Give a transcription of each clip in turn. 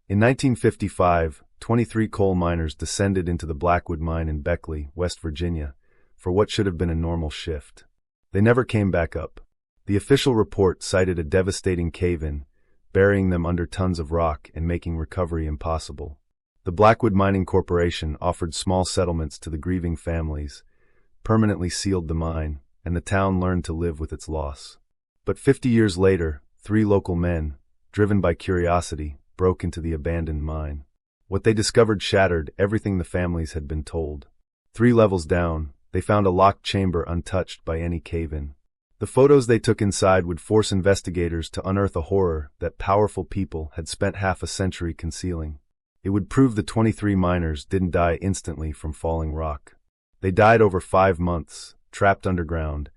In 1955, 23 coal miners descended into the Blackwood Mine in Beckley, West Virginia, for what should have been a normal shift. They never came back up. The official report cited a devastating cave-in, burying them under tons of rock and making recovery impossible. The Blackwood Mining Corporation offered small settlements to the grieving families, permanently sealed the mine, and the town learned to live with its loss. But 50 years later, 3 local men, driven by curiosity, broke into the abandoned mine. What they discovered shattered everything the families had been told. 3 levels down, they found a locked chamber untouched by any cave-in. The photos they took inside would force investigators to unearth a horror that powerful people had spent half a century concealing. It would prove the 23 miners didn't die instantly from falling rock. They died over 5 months, trapped underground,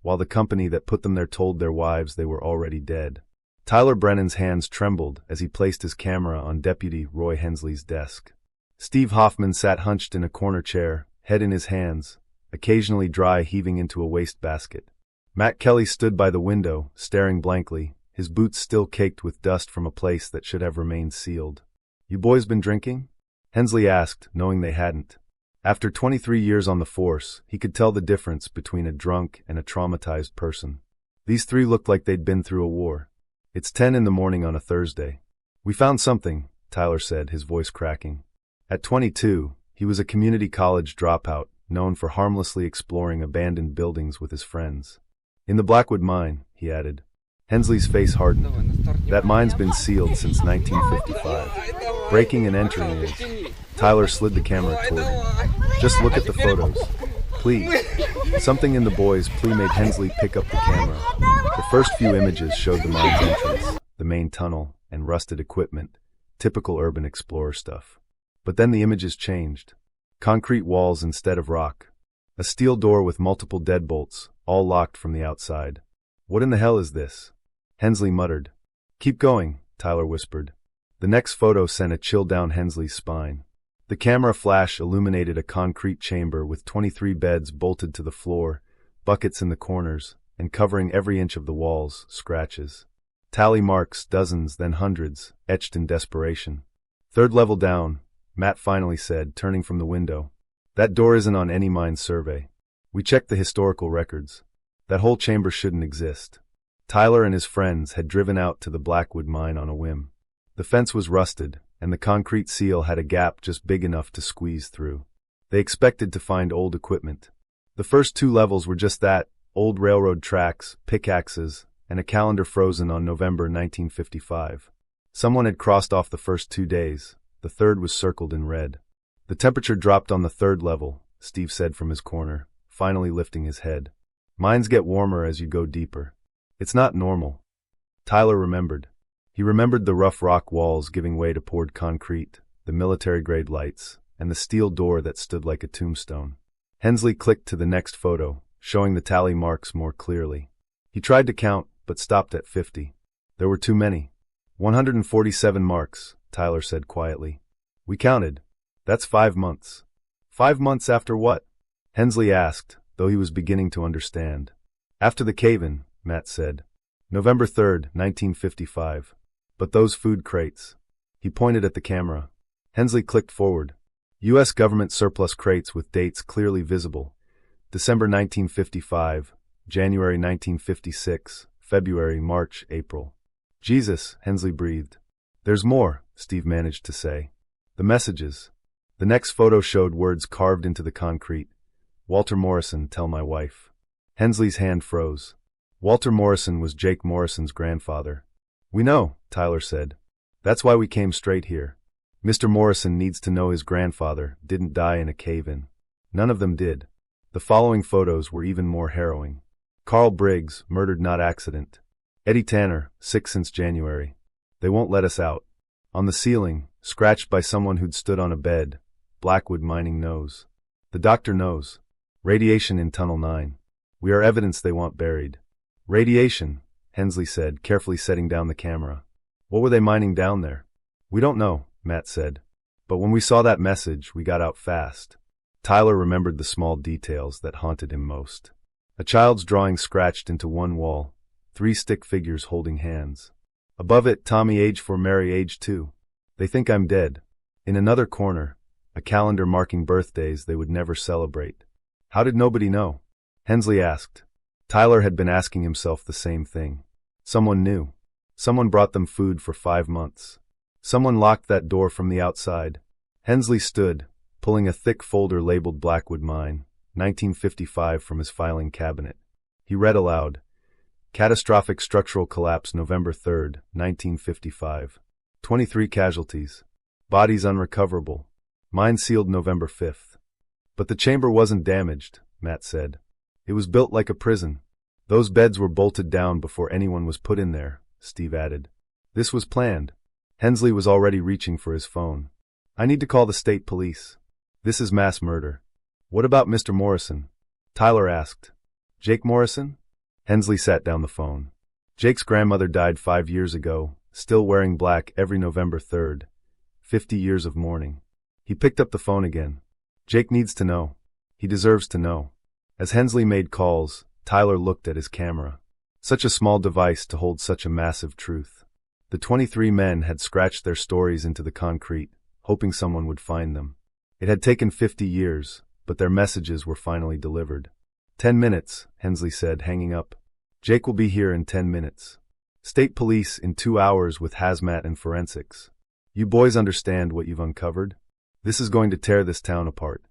while the company that put them there told their wives they were already dead. Tyler Brennan's hands trembled as he placed his camera on Deputy Roy Hensley's desk. Steve Hoffman sat hunched in a corner chair, head in his hands, occasionally dry heaving into a wastebasket. Matt Kelly stood by the window, staring blankly, his boots still caked with dust from a place that should have remained sealed. "You boys been drinking?" Hensley asked, knowing they hadn't. After 23 years on the force, he could tell the difference between a drunk and a traumatized person. These 3 looked like they'd been through a war. "It's 10 in the morning on a Thursday. We found something," Tyler said, his voice cracking. At 22, he was a community college dropout, known for harmlessly exploring abandoned buildings with his friends. "In the Blackwood Mine," he added. Hensley's face hardened. "That mine's been sealed since 1955. Breaking and entering is." Tyler slid the camera toward him. "Just look at the photos. Please." Something in the boy's plea made Hensley pick up the camera. The first few images showed the mine's entrance, the main tunnel, and rusted equipment, typical urban explorer stuff. But then the images changed. Concrete walls instead of rock. A steel door with multiple deadbolts, all locked from the outside. "What in the hell is this?" Hensley muttered. "Keep going," Tyler whispered. The next photo sent a chill down Hensley's spine. The camera flash illuminated a concrete chamber with 23 beds bolted to the floor, buckets in the corners, and covering every inch of the walls, scratches. Tally marks, dozens, then hundreds, etched in desperation. "3rd level down," Matt finally said, turning from the window. "That door isn't on any mine survey. We checked the historical records. That whole chamber shouldn't exist." Tyler and his friends had driven out to the Blackwood Mine on a whim. The fence was rusted, and the concrete seal had a gap just big enough to squeeze through. They expected to find old equipment. The first 2 levels were just that, old railroad tracks, pickaxes, and a calendar frozen on November 1955. Someone had crossed off the first 2 days. The 3rd was circled in red. "The temperature dropped on the 3rd level," Steve said from his corner, finally lifting his head. "Mines get warmer as you go deeper. It's not normal." Tyler remembered. He remembered the rough rock walls giving way to poured concrete, the military-grade lights, and the steel door that stood like a tombstone. Hensley clicked to the next photo, showing the tally marks more clearly. He tried to count, but stopped at 50. There were too many. 147 marks, Tyler said quietly. "We counted. That's 5 months." 5 months after what? Hensley asked, though he was beginning to understand. "After the cave-in," Matt said. "November 3rd, 1955. But those food crates." He pointed at the camera. Hensley clicked forward. U.S. government surplus crates with dates clearly visible. December 1955, January 1956, February, March, April. "Jesus," Hensley breathed. "There's more," Steve managed to say. "The messages." The next photo showed words carved into the concrete. "Walter Morrison, tell my wife." Hensley's hand froze. Walter Morrison was Jake Morrison's grandfather. "We know," Tyler said. "That's why we came straight here. Mr. Morrison needs to know his grandfather didn't die in a cave-in." None of them did. The following photos were even more harrowing. Carl Briggs, murdered not accident. Eddie Tanner, sick since January. "They won't let us out." On the ceiling, scratched by someone who'd stood on a bed, Blackwood Mining knows. "The doctor knows. Radiation in Tunnel 9. We are evidence they want buried." "Radiation," Hensley said, carefully setting down the camera. "What were they mining down there?" "We don't know," Matt said. "But when we saw that message, we got out fast." Tyler remembered the small details that haunted him most. A child's drawing scratched into one wall, 3 stick figures holding hands. Above it, Tommy age 4, Mary age 2. They think I'm dead. In another corner, a calendar marking birthdays they would never celebrate. How did nobody know? Hensley asked. Tyler had been asking himself the same thing. Someone knew. Someone brought them food for 5 months. Someone locked that door from the outside. Hensley stood, pulling a thick folder labeled Blackwood Mine, 1955 from his filing cabinet. He read aloud, Catastrophic structural collapse November 3, 1955. 23 casualties. Bodies unrecoverable. Mine sealed November 5th. But the chamber wasn't damaged, Matt said. It was built like a prison. Those beds were bolted down before anyone was put in there, Steve added. This was planned. Hensley was already reaching for his phone. I need to call the state police. This is mass murder. What about Mr. Morrison? Tyler asked. Jake Morrison? Hensley sat down the phone. Jake's grandmother died 5 years ago, still wearing black every November 3rd. 50 years of mourning. He picked up the phone again. Jake needs to know. He deserves to know. As Hensley made calls, Tyler looked at his camera. Such a small device to hold such a massive truth. The 23 men had scratched their stories into the concrete, hoping someone would find them. It had taken 50 years, but their messages were finally delivered. 10 minutes, Hensley said, hanging up. Jake will be here in 10 minutes. State police in 2 hours with hazmat and forensics. You boys understand what you've uncovered? This is going to tear this town apart.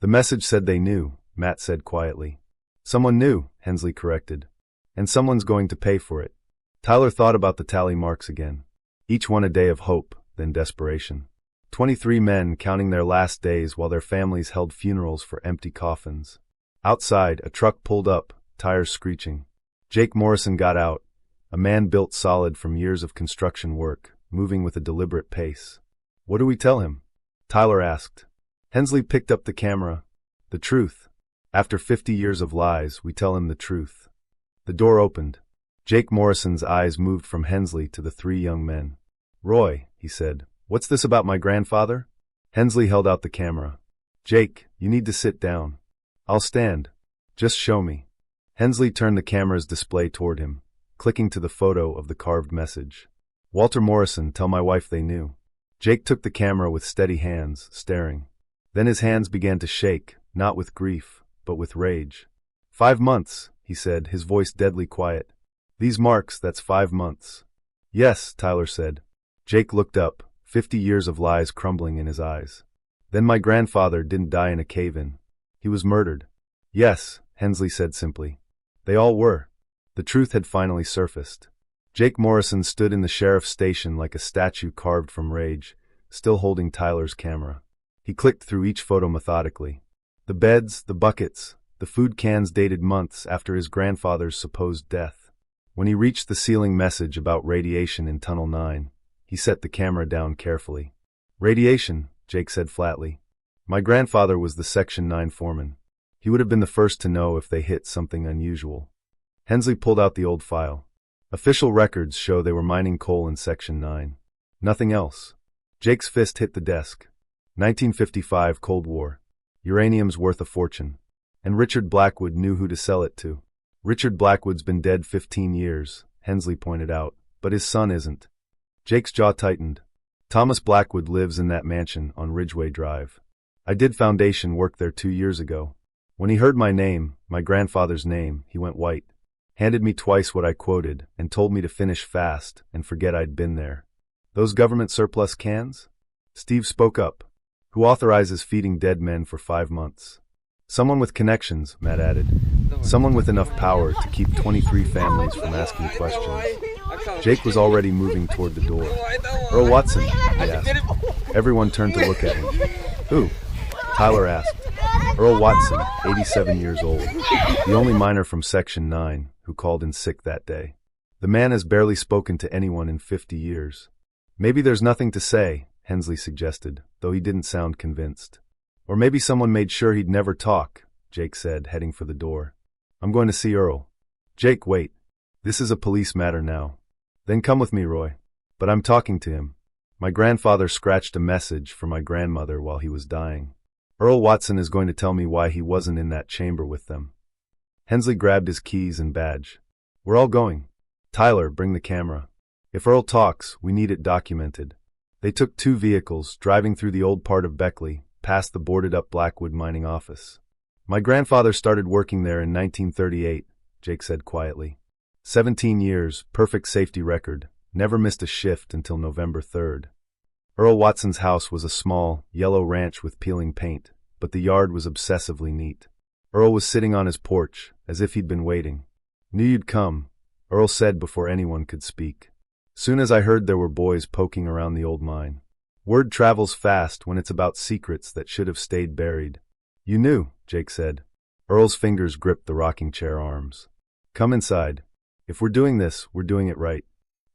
The message said they knew, Matt said quietly. Someone knew, Hensley corrected. And someone's going to pay for it. Tyler thought about the tally marks again. Each one a day of hope, then desperation. 23 men counting their last days while their families held funerals for empty coffins. Outside, a truck pulled up, tires screeching. Jake Morrison got out, a man built solid from years of construction work, moving with a deliberate pace. What do we tell him? Tyler asked. Hensley picked up the camera. The truth. After 50 years of lies, we tell him the truth. The door opened. Jake Morrison's eyes moved from Hensley to the 3 young men. Roy, he said, what's this about my grandfather? Hensley held out the camera. Jake, you need to sit down. I'll stand. Just show me. Hensley turned the camera's display toward him, clicking to the photo of the carved message. Walter Morrison, tell my wife they knew. Jake took the camera with steady hands, staring. Then his hands began to shake, not with grief, but with rage. 5 months, he said, his voice deadly quiet. These marks, that's 5 months. Yes, Tyler said. Jake looked up, 50 years of lies crumbling in his eyes. Then my grandfather didn't die in a cave-in. He was murdered. Yes, Hensley said simply. They all were. The truth had finally surfaced. Jake Morrison stood in the sheriff's station like a statue carved from rage, still holding Tyler's camera. He clicked through each photo methodically. The beds, the buckets, the food cans dated months after his grandfather's supposed death. When he reached the ceiling message about radiation in Tunnel 9, he set the camera down carefully. Radiation, Jake said flatly. My grandfather was the Section 9 foreman. He would have been the first to know if they hit something unusual. Hensley pulled out the old file. Official records show they were mining coal in Section 9. Nothing else. Jake's fist hit the desk. 1955 Cold War. Uranium's worth a fortune. And Richard Blackwood knew who to sell it to. Richard Blackwood's been dead 15 years, Hensley pointed out, but his son isn't. Jake's jaw tightened. Thomas Blackwood lives in that mansion on Ridgeway Drive. I did foundation work there 2 years ago. When he heard my name, my grandfather's name, he went white. Handed me twice what I quoted, and told me to finish fast and forget I'd been there. Those government surplus cans? Steve spoke up. Who authorizes feeding dead men for 5 months? Someone with connections, Matt added. Someone with enough power to keep 23 families from asking questions. Jake was already moving toward the door. Earl Watson, he asked. Everyone turned to look at him. Who? Tyler asked. Earl Watson, 87 years old, the only miner from Section 9 who called in sick that day. The man has barely spoken to anyone in 50 years. Maybe there's nothing to say, Hensley suggested, though he didn't sound convinced. Or maybe someone made sure he'd never talk, Jake said, heading for the door. I'm going to see Earl. Jake, wait. This is a police matter now. Then come with me, Roy. But I'm talking to him. My grandfather scratched a message for my grandmother while he was dying. Earl Watson is going to tell me why he wasn't in that chamber with them. Hensley grabbed his keys and badge. We're all going. Tyler, bring the camera. If Earl talks, we need it documented. They took 2 vehicles, driving through the old part of Beckley, past the boarded-up Blackwood mining office. My grandfather started working there in 1938, Jake said quietly. 17 years, perfect safety record, never missed a shift until November 3rd. Earl Watson's house was a small, yellow ranch with peeling paint, but the yard was obsessively neat. Earl was sitting on his porch, as if he'd been waiting. "Knew you'd come," Earl said before anyone could speak. "Soon as I heard there were boys poking around the old mine. Word travels fast when it's about secrets that should have stayed buried." "You knew," Jake said. Earl's fingers gripped the rocking chair arms. "Come inside. If we're doing this, we're doing it right.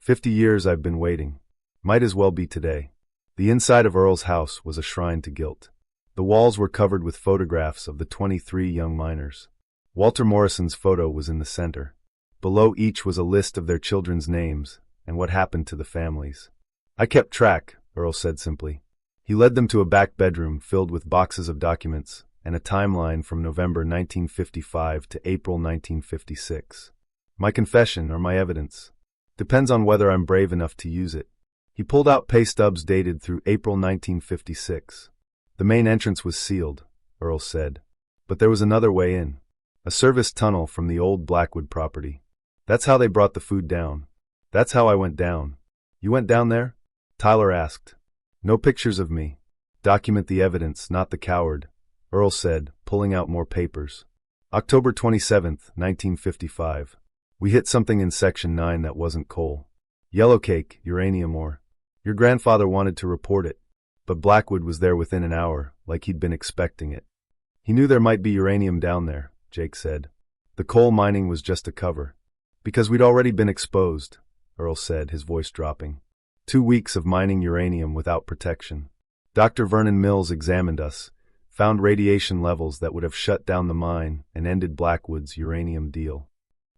50 years I've been waiting. Might as well be today." The inside of Earl's house was a shrine to guilt. The walls were covered with photographs of the 23 young miners. Walter Morrison's photo was in the center. Below each was a list of their children's names and what happened to the families. "I kept track," Earl said simply. He led them to a back bedroom filled with boxes of documents and a timeline from November 1955 to April 1956. "My confession or my evidence? Depends on whether I'm brave enough to use it." He pulled out pay stubs dated through April 1956. "The main entrance was sealed," Earl said. "But there was another way in. A service tunnel from the old Blackwood property. That's how they brought the food down. That's how I went down." "You went down there?" Tyler asked. "No pictures of me. Document the evidence, not the coward," Earl said, pulling out more papers. October 27th, 1955. "We hit something in Section 9 that wasn't coal. Yellowcake, uranium ore. Your grandfather wanted to report it, but Blackwood was there within an hour, like he'd been expecting it. He knew there might be uranium down there," Jake said. "The coal mining was just a cover." "Because we'd already been exposed," Earl said, his voice dropping. 2 weeks of mining uranium without protection. Dr. Vernon Mills examined us, found radiation levels that would have shut down the mine and ended Blackwood's uranium deal.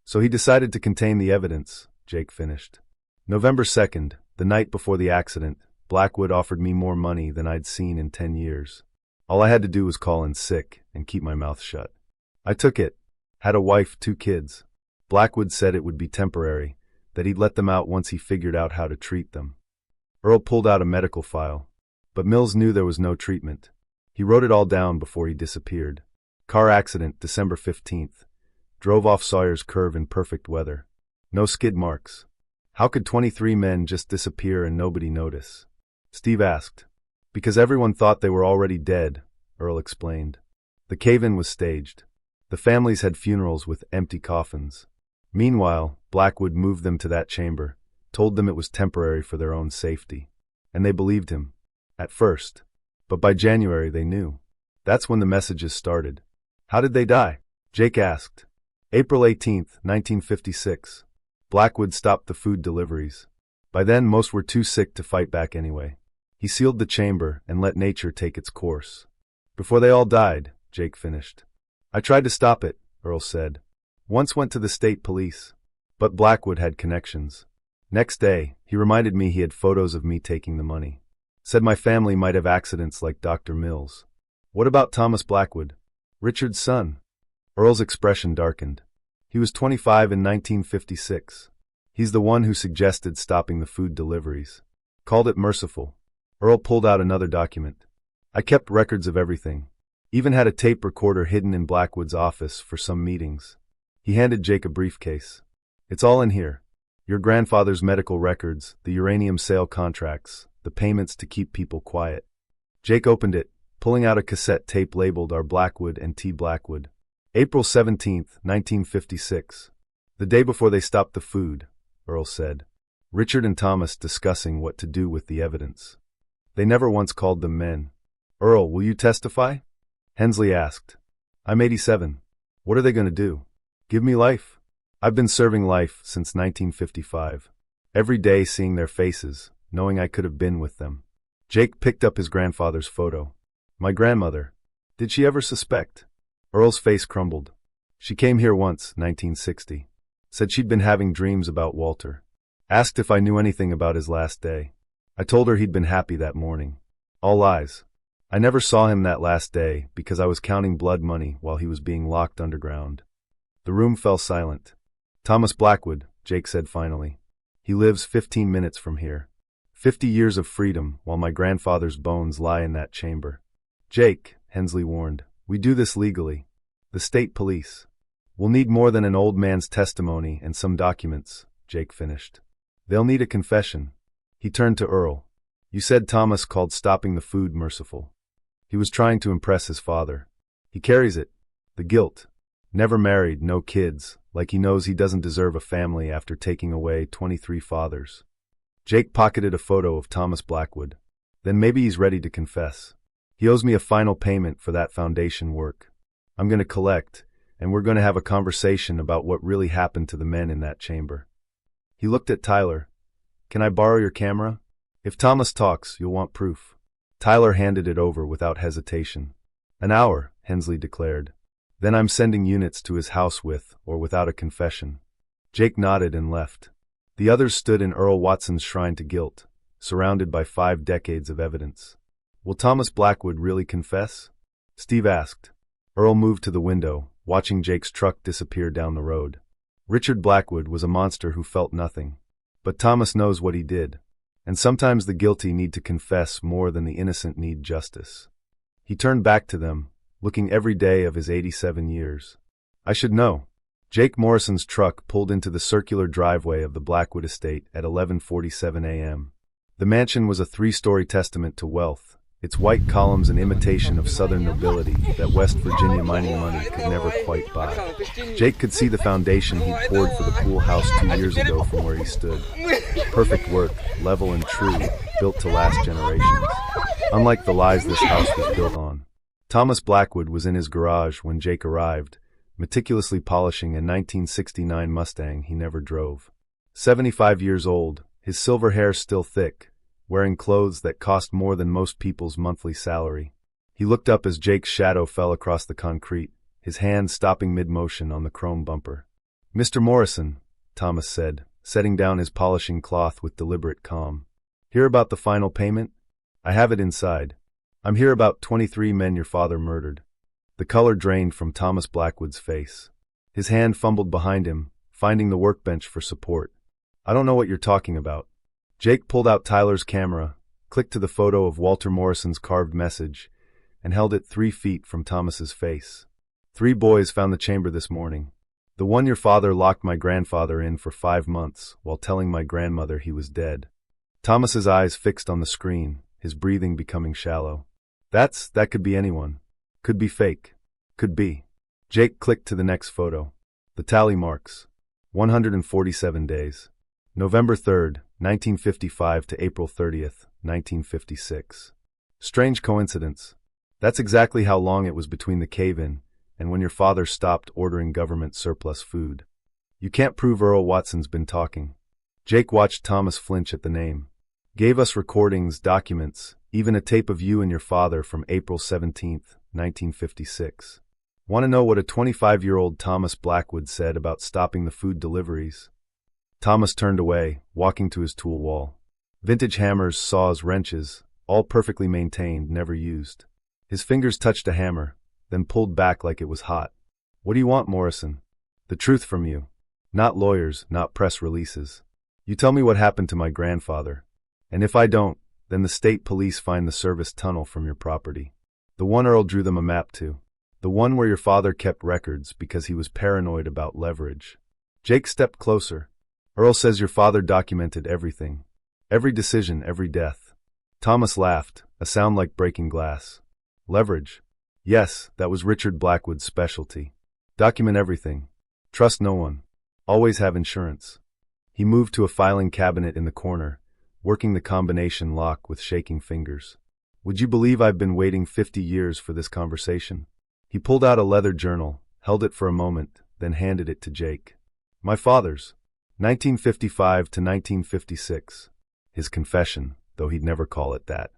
"So he decided to contain the evidence," Jake finished. "November 2nd, the night before the accident, Blackwood offered me more money than I'd seen in 10 years. All I had to do was call in sick and keep my mouth shut. I took it. Had a wife, 2 kids. Blackwood said it would be temporary, that he'd let them out once he figured out how to treat them." Earl pulled out a medical file. But Mills knew there was no treatment. He wrote it all down before he disappeared. "Car accident, December 15th. Drove off Sawyer's Curve in perfect weather. No skid marks." "How could 23 men just disappear and nobody notice?" Steve asked. "Because everyone thought they were already dead," Earl explained. "The cave-in was staged. The families had funerals with empty coffins. Meanwhile, Blackwood moved them to that chamber, told them it was temporary for their own safety. And they believed him. At first. But by January they knew. That's when the messages started." "How did they die?" Jake asked. "April 18th, 1956. Blackwood stopped the food deliveries. By then most were too sick to fight back anyway. He sealed the chamber and let nature take its course. Before they all died," Jake finished. "I tried to stop it," Earl said. "Once went to the state police. But Blackwood had connections. Next day, he reminded me he had photos of me taking the money. Said my family might have accidents like Dr. Mills." "What about Thomas Blackwood? Richard's son?" Earl's expression darkened. "He was 25 in 1956. He's the one who suggested stopping the food deliveries. Called it merciful." Earl pulled out another document. "I kept records of everything. Even had a tape recorder hidden in Blackwood's office for some meetings." He handed Jake a briefcase. "It's all in here. Your grandfather's medical records, the uranium sale contracts, the payments to keep people quiet." Jake opened it, pulling out a cassette tape labeled R. Blackwood and T. Blackwood. "April 17th, 1956. The day before they stopped the food," Earl said. "Richard and Thomas discussing what to do with the evidence. They never once called them men." "Earl, will you testify?" Hensley asked. "I'm 87. What are they going to do? Give me life? I've been serving life since 1955. Every day seeing their faces, knowing I could have been with them." Jake picked up his grandfather's photo. "My grandmother. Did she ever suspect?" Earl's face crumbled. "She came here once, 1960. Said she'd been having dreams about Walter. Asked if I knew anything about his last day. I told her he'd been happy that morning. All lies. I never saw him that last day because I was counting blood money while he was being locked underground." The room fell silent. "Thomas Blackwood," Jake said finally. "He lives 15 minutes from here." 50 years of freedom while my grandfather's bones lie in that chamber. Jake, Hensley warned, we do this legally. The state police. We'll need more than an old man's testimony and some documents, Jake finished. They'll need a confession. He turned to Earl. You said Thomas called stopping the food merciful. He was trying to impress his father. He carries it. The guilt. Never married, no kids, like he knows he doesn't deserve a family after taking away 23 fathers. Jake pocketed a photo of Thomas Blackwood. Then maybe he's ready to confess. He owes me a final payment for that foundation work. I'm going to collect, and we're going to have a conversation about what really happened to the men in that chamber. He looked at Tyler. Can I borrow your camera? If Thomas talks, you'll want proof. Tyler handed it over without hesitation. An hour, Hensley declared. Then I'm sending units to his house with or without a confession. Jake nodded and left. The others stood in Earl Watson's shrine to guilt, surrounded by 5 decades of evidence. Will Thomas Blackwood really confess? Steve asked. Earl moved to the window, watching Jake's truck disappear down the road. Richard Blackwood was a monster who felt nothing. But Thomas knows what he did. And sometimes the guilty need to confess more than the innocent need justice. He turned back to them, looking every day of his 87 years. I should know. Jake Morrison's truck pulled into the circular driveway of the Blackwood estate at 11:47 a.m. The mansion was a 3-story testament to wealth, its white columns an imitation of southern nobility that West Virginia mining money could never quite buy. Jake could see the foundation he'd poured for the pool house 2 years ago from where he stood. Perfect work, level and true, built to last generations. Unlike the lies this house was built on. Thomas Blackwood was in his garage when Jake arrived, meticulously polishing a 1969 Mustang he never drove. 75 years old, his silver hair still thick, wearing clothes that cost more than most people's monthly salary. He looked up as Jake's shadow fell across the concrete, his hand stopping mid-motion on the chrome bumper. Mr. Morrison, Thomas said, setting down his polishing cloth with deliberate calm. Hear about the final payment? I have it inside. I'm here about 23 men your father murdered. The color drained from Thomas Blackwood's face. His hand fumbled behind him, finding the workbench for support. I don't know what you're talking about. Jake pulled out Tyler's camera, clicked to the photo of Walter Morrison's carved message, and held it 3 feet from Thomas's face. 3 boys found the chamber this morning. The one your father locked my grandfather in for 5 months while telling my grandmother he was dead. Thomas's eyes fixed on the screen, his breathing becoming shallow. That could be anyone. Could be fake. Could be. Jake clicked to the next photo. The tally marks. 147 days. November 3rd, 1955 to April 30th, 1956. Strange coincidence. That's exactly how long it was between the cave-in and when your father stopped ordering government surplus food. You can't prove Earl Watson's been talking. Jake watched Thomas flinch at the name. Gave us recordings, documents, even a tape of you and your father from April 17th, 1956. Want to know what a 25-year-old Thomas Blackwood said about stopping the food deliveries? Thomas turned away, walking to his tool wall. Vintage hammers, saws, wrenches, all perfectly maintained, never used. His fingers touched a hammer, then pulled back like it was hot. What do you want, Morrison? The truth from you. Not lawyers, not press releases. You tell me what happened to my grandfather. And if I don't, then the state police find the service tunnel from your property. The one Earl drew them a map to. The one where your father kept records because he was paranoid about leverage. Jake stepped closer. Earl says your father documented everything. Every decision, every death. Thomas laughed, a sound like breaking glass. Leverage. Yes, that was Richard Blackwood's specialty. Document everything. Trust no one. Always have insurance. He moved to a filing cabinet in the corner, working the combination lock with shaking fingers. Would you believe I've been waiting 50 years for this conversation? He pulled out a leather journal, held it for a moment, then handed it to Jake. My father's. 1955 to 1956. His confession, though he'd never call it that.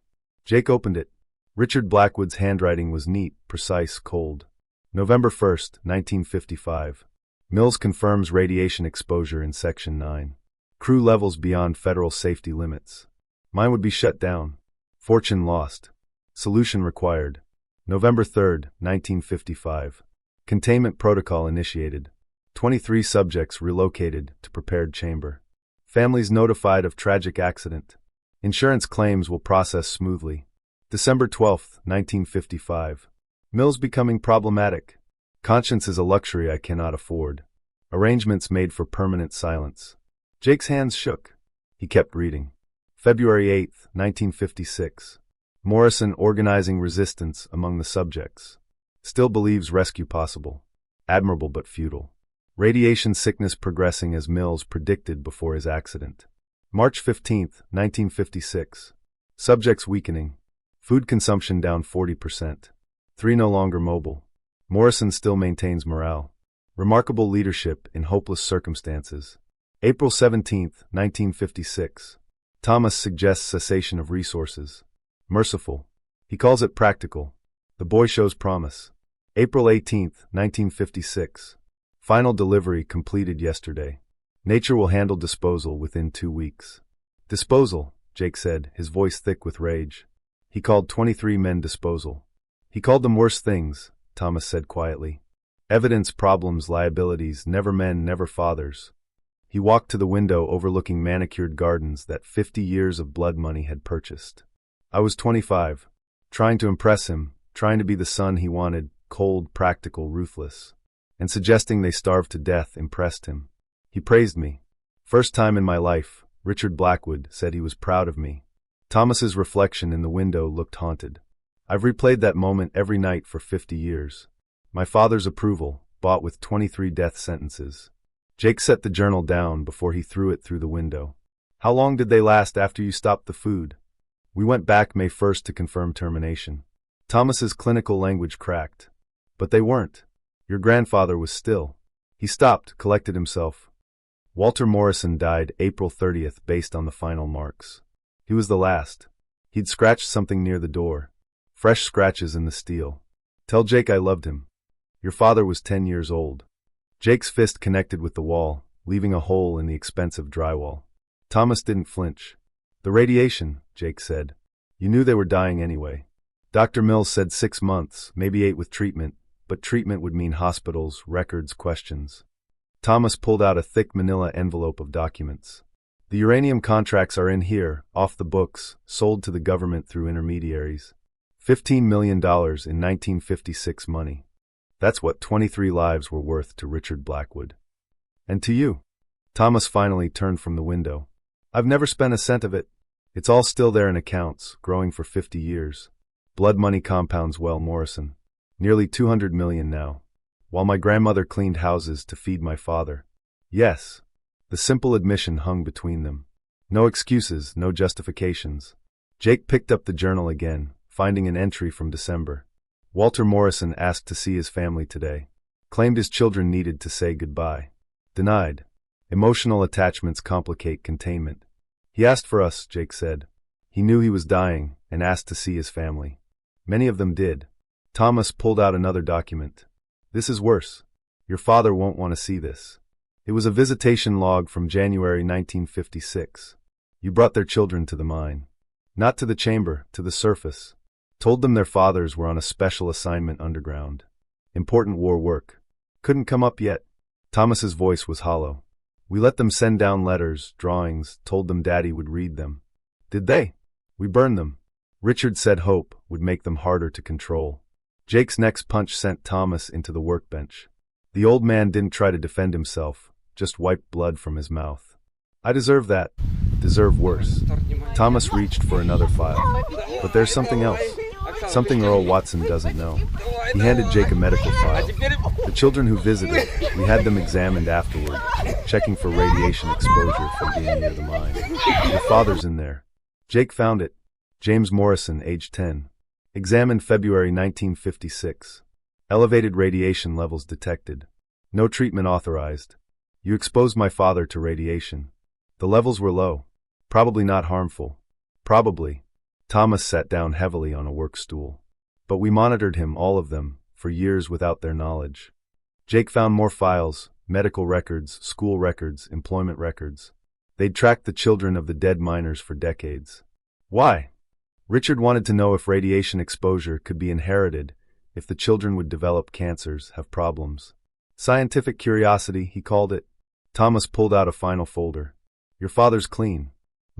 Jake opened it. Richard Blackwood's handwriting was neat, precise, cold. November 1st, 1955. Mills confirms radiation exposure in Section 9. Crew levels beyond federal safety limits. Mine would be shut down. Fortune lost. Solution required. November 3rd, 1955. Containment protocol initiated. 23 subjects relocated to prepared chamber. Families notified of tragic accident. Insurance claims will process smoothly. December 12, 1955. Mills becoming problematic. Conscience is a luxury I cannot afford. Arrangements made for permanent silence. Jake's hands shook. He kept reading. February 8, 1956. Morrison organizing resistance among the subjects. Still believes rescue possible. Admirable but futile. Radiation sickness progressing as Mills predicted before his accident. March 15, 1956. Subjects weakening. Food consumption down 40%. 3 no longer mobile. Morrison still maintains morale. Remarkable leadership in hopeless circumstances. April 17, 1956. Thomas suggests cessation of resources. Merciful. He calls it practical. The boy shows promise. April 18, 1956. Final delivery completed yesterday. Nature will handle disposal within 2 weeks. Disposal, Jake said, his voice thick with rage. He called 23 men disposal. He called them worse things, Thomas said quietly. Evidence, problems, liabilities, never men, never fathers. He walked to the window overlooking manicured gardens that 50 years of blood money had purchased. I was 25, trying to impress him, trying to be the son he wanted, cold, practical, ruthless. And suggesting they starve to death impressed him. He praised me. First time in my life, Richard Blackwood said he was proud of me. Thomas's reflection in the window looked haunted. I've replayed that moment every night for 50 years. My father's approval, bought with 23 death sentences. Jake set the journal down before he threw it through the window. How long did they last after you stopped the food? We went back May 1st to confirm termination. Thomas's clinical language cracked. But they weren't. Your grandfather was still. He stopped, collected himself. Walter Morrison died April 30th based on the final marks. He was the last. He'd scratched something near the door. Fresh scratches in the steel. Tell Jake I loved him. Your father was 10 years old. Jake's fist connected with the wall, leaving a hole in the expensive drywall. Thomas didn't flinch. The radiation, Jake said. You knew they were dying anyway. Dr. Mills said 6 months, maybe 8 with treatment, but treatment would mean hospitals, records, questions. Thomas pulled out a thick manila envelope of documents. The uranium contracts are in here, off the books, sold to the government through intermediaries. $15 million in 1956 money. That's what 23 lives were worth to Richard Blackwood. And to you. Thomas finally turned from the window. I've never spent a cent of it. It's all still there in accounts, growing for 50 years. Blood money compounds well, Morrison. Nearly 200 million now. While my grandmother cleaned houses to feed my father. Yes. The simple admission hung between them. No excuses, no justifications. Jake picked up the journal again, finding an entry from December. Walter Morrison asked to see his family today. Claimed his children needed to say goodbye. Denied. Emotional attachments complicate containment. He asked for us, Jake said. He knew he was dying and asked to see his family. Many of them did. Thomas pulled out another document. This is worse. Your father won't want to see this. It was a visitation log from January 1956. You brought their children to the mine. Not to the chamber, to the surface. Told them their fathers were on a special assignment underground. Important war work. Couldn't come up yet. Thomas's voice was hollow. We let them send down letters, drawings, told them Daddy would read them. Did they? We burned them. Richard said hope would make them harder to control. Jake's next punch sent Thomas into the workbench. The old man didn't try to defend himself, just wiped blood from his mouth. I deserve that. Deserve worse. Thomas reached for another file. But there's something else. Something Earl Watson doesn't know. He handed Jake a medical file. The children who visited, we had them examined afterward, checking for radiation exposure from being near the mine. Your father's in there. Jake found it. James Morrison, age 10. Examined February 1956. Elevated radiation levels detected. No treatment authorized. You exposed my father to radiation. The levels were low. Probably not harmful. Probably. Thomas sat down heavily on a work stool. But we monitored him, all of them, for years without their knowledge. Jake found more files, medical records, school records, employment records. They'd tracked the children of the dead miners for decades. Why? Richard wanted to know if radiation exposure could be inherited, if the children would develop cancers, have problems. Scientific curiosity, he called it. Thomas pulled out a final folder. Your father's clean.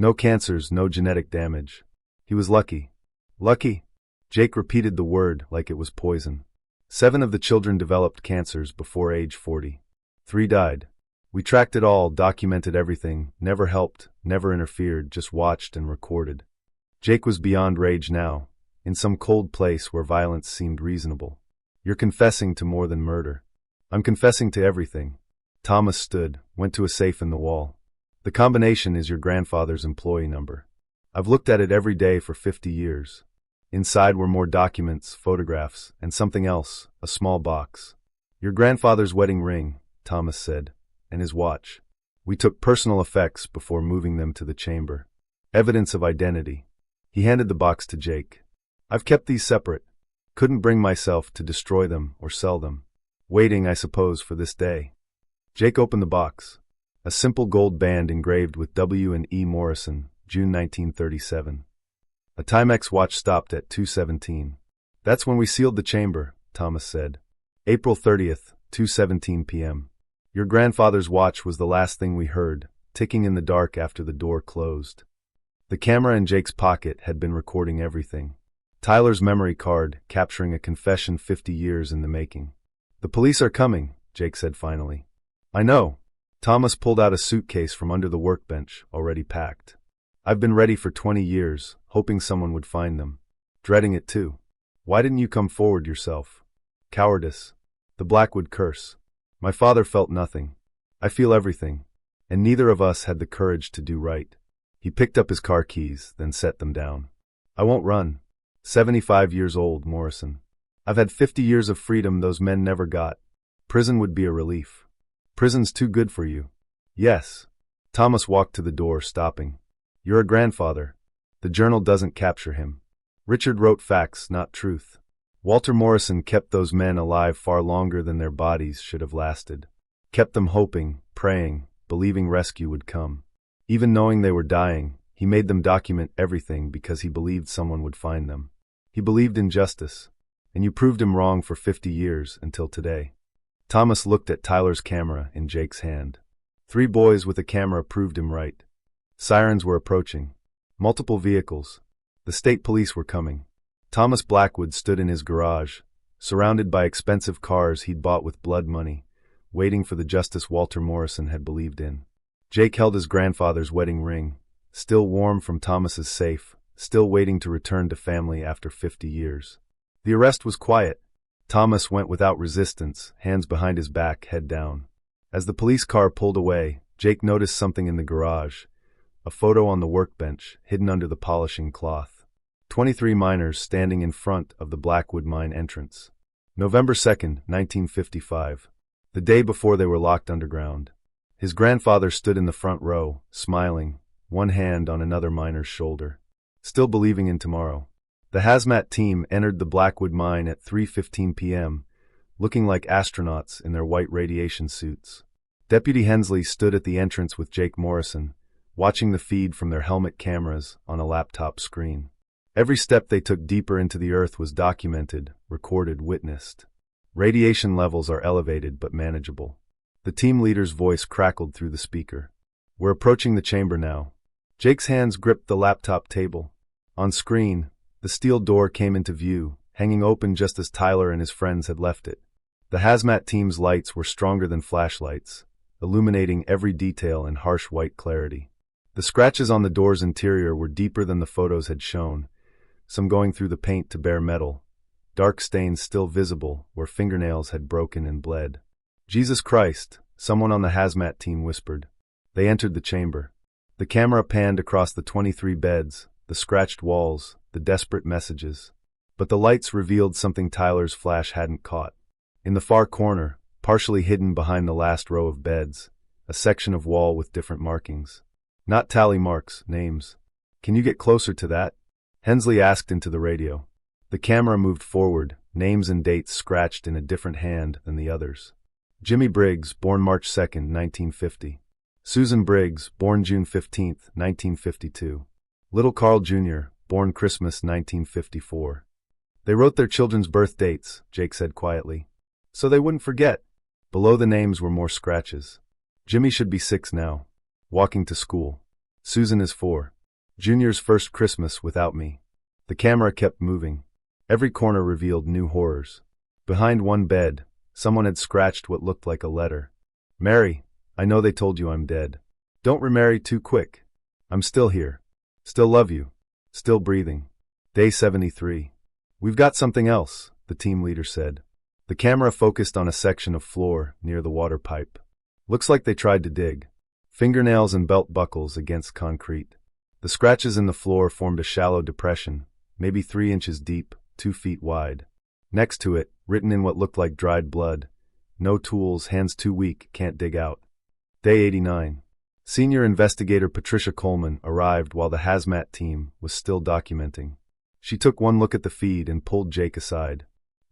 No cancers, no genetic damage. He was lucky. Lucky? Jake repeated the word like it was poison. 7 of the children developed cancers before age 40. 3 died. We tracked it all, documented everything, never helped, never interfered, just watched and recorded. Jake was beyond rage now, in some cold place where violence seemed reasonable. You're confessing to more than murder. I'm confessing to everything. Thomas stood, went to a safe in the wall. The combination is your grandfather's employee number. I've looked at it every day for 50 years. Inside were more documents, photographs, and something else, a small box. Your grandfather's wedding ring, Thomas said, and his watch. We took personal effects before moving them to the chamber. Evidence of identity. He handed the box to Jake. I've kept these separate. Couldn't bring myself to destroy them or sell them. Waiting, I suppose, for this day. Jake opened the box. A simple gold band engraved with W and E. Morrison, June 1937. A Timex watch stopped at 2:17. That's when we sealed the chamber, Thomas said. April 30th, 2:17 p.m. Your grandfather's watch was the last thing we heard, ticking in the dark after the door closed. The camera in Jake's pocket had been recording everything. Tyler's memory card, capturing a confession 50 years in the making. The police are coming, Jake said finally. I know. Thomas pulled out a suitcase from under the workbench, already packed. I've been ready for 20 years, hoping someone would find them. Dreading it too. Why didn't you come forward yourself? Cowardice. The Blackwood curse. My father felt nothing. I feel everything. And neither of us had the courage to do right. He picked up his car keys, then set them down. I won't run. 75 years old, Morrison. I've had 50 years of freedom those men never got. Prison would be a relief. Prison's too good for you. Yes. Thomas walked to the door, stopping. You're a grandfather. The journal doesn't capture him. Richard wrote facts, not truth. Walter Morrison kept those men alive far longer than their bodies should have lasted. Kept them hoping, praying, believing rescue would come. Even knowing they were dying, he made them document everything because he believed someone would find them. He believed in justice. And you proved him wrong for 50 years until today. Thomas looked at Tyler's camera in Jake's hand. 3 boys with a camera proved him right. Sirens were approaching. Multiple vehicles. The state police were coming. Thomas Blackwood stood in his garage, surrounded by expensive cars he'd bought with blood money, waiting for the justice Walter Morrison had believed in. Jake held his grandfather's wedding ring, still warm from Thomas's safe, still waiting to return to family after 50 years. The arrest was quiet. Thomas went without resistance, hands behind his back, head down. As the police car pulled away, Jake noticed something in the garage. A photo on the workbench, hidden under the polishing cloth. 23 miners standing in front of the Blackwood Mine entrance. November 2nd, 1955. The day before they were locked underground. His grandfather stood in the front row, smiling, one hand on another miner's shoulder. Still believing in tomorrow. The hazmat team entered the Blackwood Mine at 3:15 p.m., looking like astronauts in their white radiation suits. Deputy Hensley stood at the entrance with Jake Morrison, watching the feed from their helmet cameras on a laptop screen. Every step they took deeper into the earth was documented, recorded, witnessed. Radiation levels are elevated but manageable. The team leader's voice crackled through the speaker. We're approaching the chamber now. Jake's hands gripped the laptop table. On screen, the steel door came into view, hanging open just as Tyler and his friends had left it. The hazmat team's lights were stronger than flashlights, illuminating every detail in harsh white clarity. The scratches on the door's interior were deeper than the photos had shown, some going through the paint to bare metal, dark stains still visible where fingernails had broken and bled. Jesus Christ, someone on the hazmat team whispered. They entered the chamber. The camera panned across the 23 beds, the scratched walls, the desperate messages. But the lights revealed something Tyler's flash hadn't caught. In the far corner, partially hidden behind the last row of beds, a section of wall with different markings. Not tally marks, names. Can you get closer to that? Hensley asked into the radio. The camera moved forward, names and dates scratched in a different hand than the others. Jimmy Briggs, born March 2nd, 1950. Susan Briggs, born June 15th, 1952. Little Carl Jr., born Christmas 1954. They wrote their children's birth dates, Jake said quietly. So they wouldn't forget. Below the names were more scratches. Jimmy should be 6 now. Walking to school. Susan is 4. Junior's first Christmas without me. The camera kept moving. Every corner revealed new horrors. Behind one bed, someone had scratched what looked like a letter. Mary, I know they told you I'm dead. Don't remarry too quick. I'm still here. Still love you. Still breathing. Day 73. We've got something else, the team leader said. The camera focused on a section of floor near the water pipe. Looks like they tried to dig. Fingernails and belt buckles against concrete. The scratches in the floor formed a shallow depression, maybe 3 inches deep, 2 feet wide. Next to it, written in what looked like dried blood, no tools, hands too weak, can't dig out. Day 89. Senior investigator Patricia Coleman arrived while the hazmat team was still documenting. She took one look at the feed and pulled Jake aside.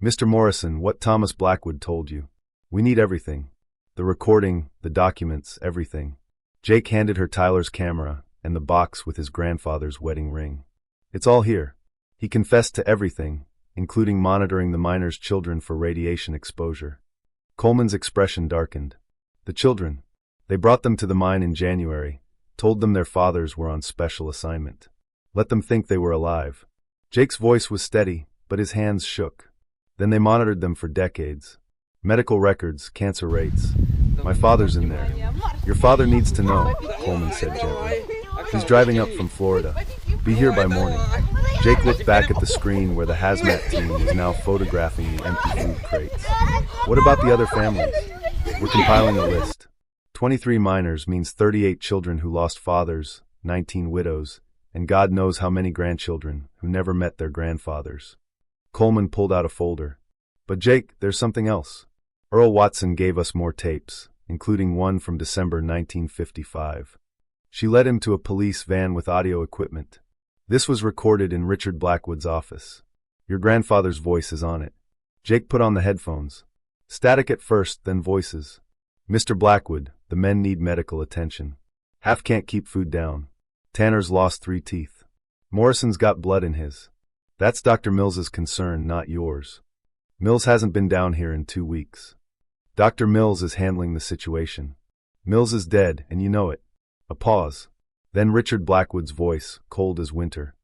Mr. Morrison, what Thomas Blackwood told you. We need everything. The recording, the documents, everything. Jake handed her Tyler's camera and the box with his grandfather's wedding ring. It's all here. He confessed to everything, including monitoring the miners' children for radiation exposure. Coleman's expression darkened. The children. They brought them to the mine in January, told them their fathers were on special assignment. Let them think they were alive. Jake's voice was steady, but his hands shook. Then they monitored them for decades. Medical records, cancer rates. My father's in there. Your father needs to know, Coleman said gently. He's driving up from Florida. Be here by morning. Jake looked back at the screen where the hazmat team was now photographing the empty food crates. What about the other families? We're compiling a list. 23 miners means 38 children who lost fathers, 19 widows, and God knows how many grandchildren who never met their grandfathers. Coleman pulled out a folder. But Jake, there's something else. Earl Watson gave us more tapes, including one from December 1955. She led him to a police van with audio equipment. This was recorded in Richard Blackwood's office. Your grandfather's voice is on it. Jake put on the headphones. Static at first, then voices. Mr. Blackwood, the men need medical attention. Half can't keep food down. Tanner's lost 3 teeth. Morrison's got blood in his. That's Dr. Mills's concern, not yours. Mills hasn't been down here in 2 weeks. Dr. Mills is handling the situation. Mills is dead, and you know it. A pause. Then Richard Blackwood's voice, cold as winter.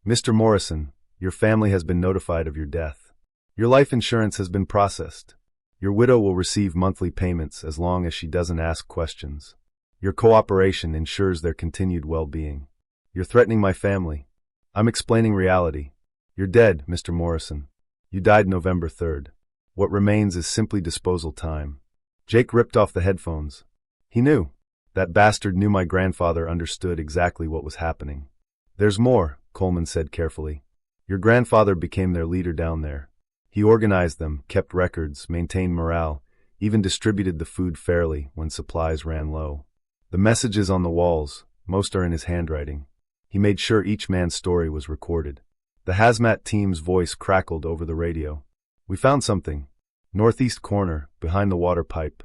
Mr. Morrison, your family has been notified of your death. Your life insurance has been processed. Your widow will receive monthly payments as long as she doesn't ask questions. Your cooperation ensures their continued well-being. You're threatening my family. I'm explaining reality. You're dead, Mr. Morrison. You died November 3rd. What remains is simply disposal time. Jake ripped off the headphones. He knew. That bastard knew my grandfather understood exactly what was happening. There's more, Coleman said carefully. Your grandfather became their leader down there. He organized them, kept records, maintained morale, even distributed the food fairly when supplies ran low. The messages on the walls, most are in his handwriting. He made sure each man's story was recorded. The hazmat team's voice crackled over the radio. We found something. Northeast corner, behind the water pipe.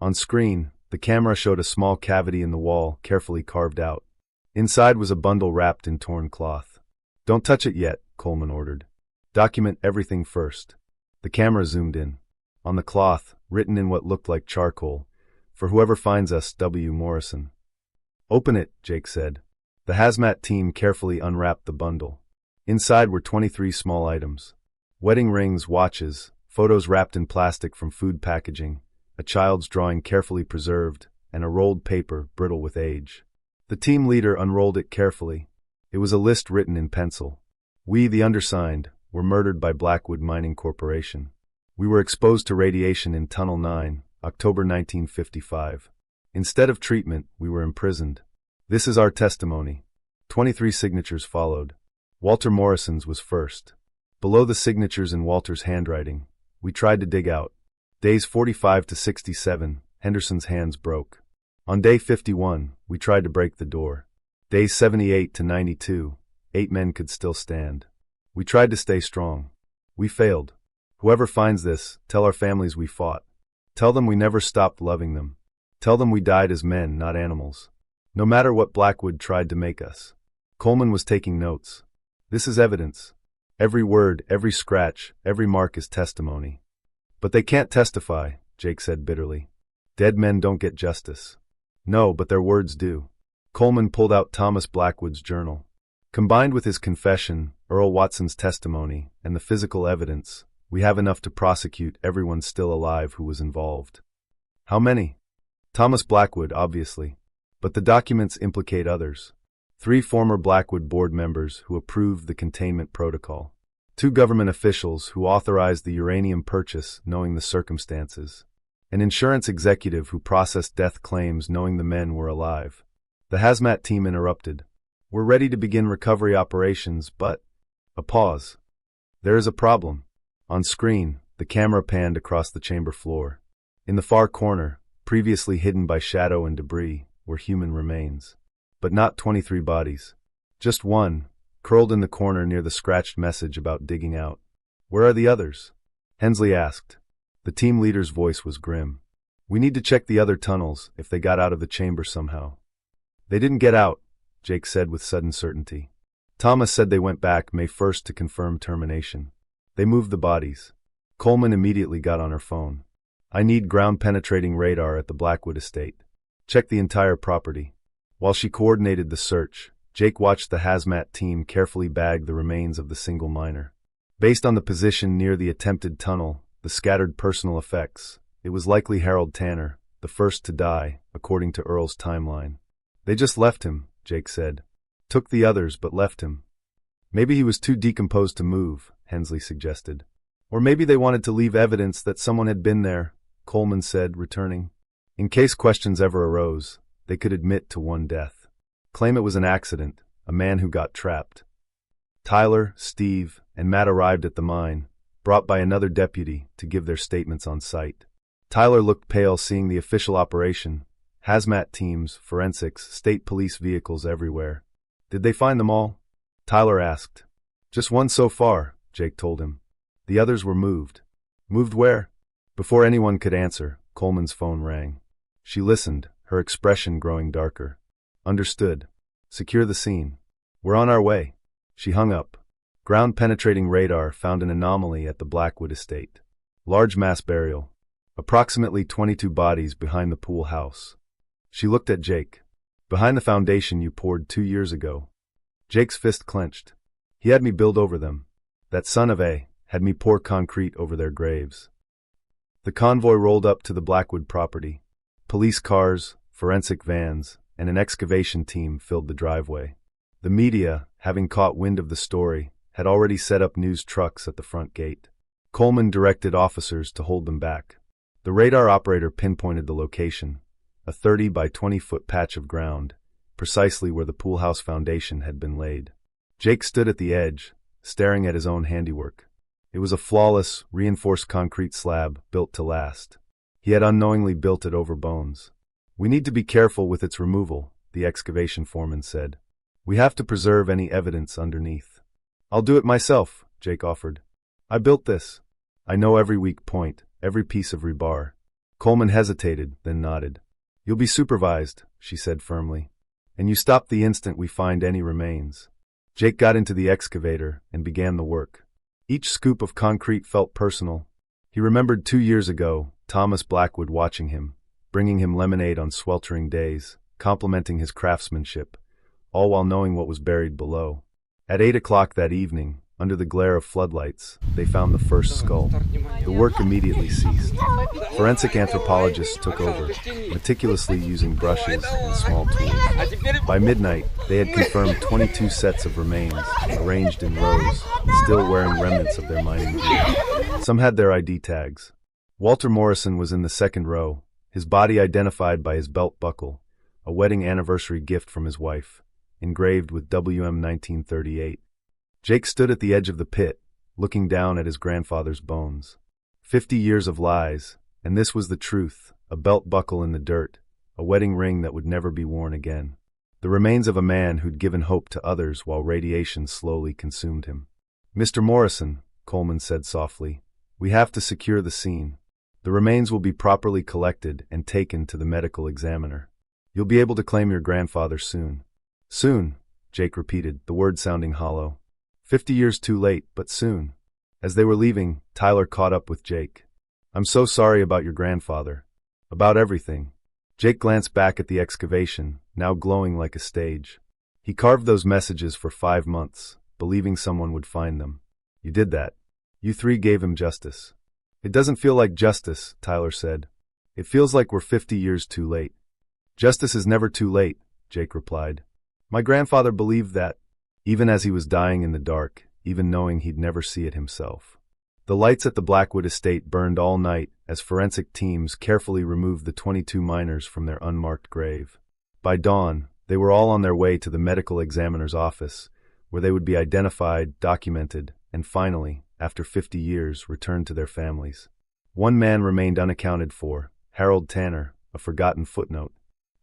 On screen, the camera showed a small cavity in the wall, carefully carved out. Inside was a bundle wrapped in torn cloth. Don't touch it yet, Coleman ordered. Document everything first. The camera zoomed in. On the cloth, written in what looked like charcoal, for whoever finds us, W. Morrison. Open it, Jake said. The hazmat team carefully unwrapped the bundle. Inside were 23 small items. Wedding rings, watches, photos wrapped in plastic from food packaging, a child's drawing carefully preserved, and a rolled paper brittle with age. The team leader unrolled it carefully. It was a list written in pencil. We, the undersigned, were murdered by Blackwood Mining Corporation. We were exposed to radiation in Tunnel 9, October 1955. Instead of treatment, we were imprisoned. This is our testimony. 23 signatures followed. Walter Morrison's was first. Below the signatures in Walter's handwriting, we tried to dig out. Days 45 to 67, Henderson's hands broke. On day 51, we tried to break the door. Days 78 to 92, 8 men could still stand. We tried to stay strong. We failed. Whoever finds this, tell our families we fought. Tell them we never stopped loving them. Tell them we died as men, not animals. No matter what Blackwood tried to make us. Coleman was taking notes. This is evidence. Every word, every scratch, every mark is testimony. But they can't testify, Jake said bitterly. Dead men don't get justice. No, but their words do. Coleman pulled out Thomas Blackwood's journal. Combined with his confession, Earl Watson's testimony, and the physical evidence, we have enough to prosecute everyone still alive who was involved. How many? Thomas Blackwood, obviously. But the documents implicate others. 3 former Blackwood board members who approved the containment protocol. 2 government officials who authorized the uranium purchase knowing the circumstances. An insurance executive who processed death claims knowing the men were alive. The hazmat team interrupted. We're ready to begin recovery operations, but... A pause. There is a problem. On screen, the camera panned across the chamber floor. In the far corner, previously hidden by shadow and debris, were human remains. But not 23 bodies. Just one, curled in the corner near the scratched message about digging out. Where are the others? Hensley asked. The team leader's voice was grim. We need to check the other tunnels, if they got out of the chamber somehow. They didn't get out, Jake said with sudden certainty. Thomas said they went back May 1st to confirm termination. They moved the bodies. Coleman immediately got on her phone. I need ground-penetrating radar at the Blackwood estate. Check the entire property. While she coordinated the search, Jake watched the hazmat team carefully bag the remains of the single miner. Based on the position near the attempted tunnel, the scattered personal effects, it was likely Harold Tanner, the first to die, according to Earl's timeline. They just left him, Jake said. Took the others but left him. Maybe he was too decomposed to move, Hensley suggested. Or maybe they wanted to leave evidence that someone had been there, Coleman said, returning. In case questions ever arose, they could admit to one death. Claim it was an accident, a man who got trapped. Tyler, Steve, and Matt arrived at the mine, brought by another deputy to give their statements on site. Tyler looked pale seeing the official operation. Hazmat teams, forensics, state police vehicles everywhere. Did they find them all? Tyler asked. Just one so far, Jake told him. The others were moved. Moved where? Before anyone could answer, Coleman's phone rang. She listened, her expression growing darker. Understood. Secure the scene. We're on our way. She hung up. Ground-penetrating radar found an anomaly at the Blackwood estate. Large mass burial. Approximately 22 bodies behind the pool house. She looked at Jake. Behind the foundation you poured 2 years ago. Jake's fist clenched. He had me build over them. That son of a had me pour concrete over their graves. The convoy rolled up to the Blackwood property. Police cars, forensic vans, and an excavation team filled the driveway. The media, having caught wind of the story, had already set up news trucks at the front gate. Coleman directed officers to hold them back. The radar operator pinpointed the location, a 30 by 20-foot patch of ground, precisely where the pool house foundation had been laid. Jake stood at the edge, staring at his own handiwork. It was a flawless, reinforced concrete slab built to last. He had unknowingly built it over bones. We need to be careful with its removal, the excavation foreman said. We have to preserve any evidence underneath. I'll do it myself, Jake offered. I built this. I know every weak point, every piece of rebar. Coleman hesitated, then nodded. You'll be supervised, she said firmly. And you stop the instant we find any remains. Jake got into the excavator and began the work. Each scoop of concrete felt personal. He remembered 2 years ago, Thomas Blackwood watching him, bringing him lemonade on sweltering days, complimenting his craftsmanship, all while knowing what was buried below. At 8 o'clock that evening, under the glare of floodlights, they found the first skull. The work immediately ceased. Forensic anthropologists took over, meticulously using brushes and small tools. By midnight, they had confirmed 22 sets of remains, arranged in rows, still wearing remnants of their mining gear. Some had their ID tags. Walter Morrison was in the second row, his body identified by his belt buckle, a wedding anniversary gift from his wife, engraved with WM 1938. Jake stood at the edge of the pit, looking down at his grandfather's bones. 50 years of lies, and this was the truth, a belt buckle in the dirt, a wedding ring that would never be worn again. The remains of a man who'd given hope to others while radiation slowly consumed him. Mr. Morrison, Coleman said softly, we have to secure the scene. The remains will be properly collected and taken to the medical examiner. You'll be able to claim your grandfather soon. Soon, Jake repeated, the word sounding hollow. 50 years too late, but soon. As they were leaving, Tyler caught up with Jake. I'm so sorry about your grandfather. About everything. Jake glanced back at the excavation, now glowing like a stage. He carved those messages for 5 months, believing someone would find them. You did that. You 3 gave him justice. It doesn't feel like justice, Tyler said. It feels like we're 50 years too late. Justice is never too late, Jake replied. My grandfather believed that, even as he was dying in the dark, even knowing he'd never see it himself. The lights at the Blackwood estate burned all night as forensic teams carefully removed the 22 miners from their unmarked grave. By dawn, they were all on their way to the medical examiner's office, where they would be identified, documented, and finally, after 50 years, returned to their families. One man remained unaccounted for, Harold Tanner, a forgotten footnote.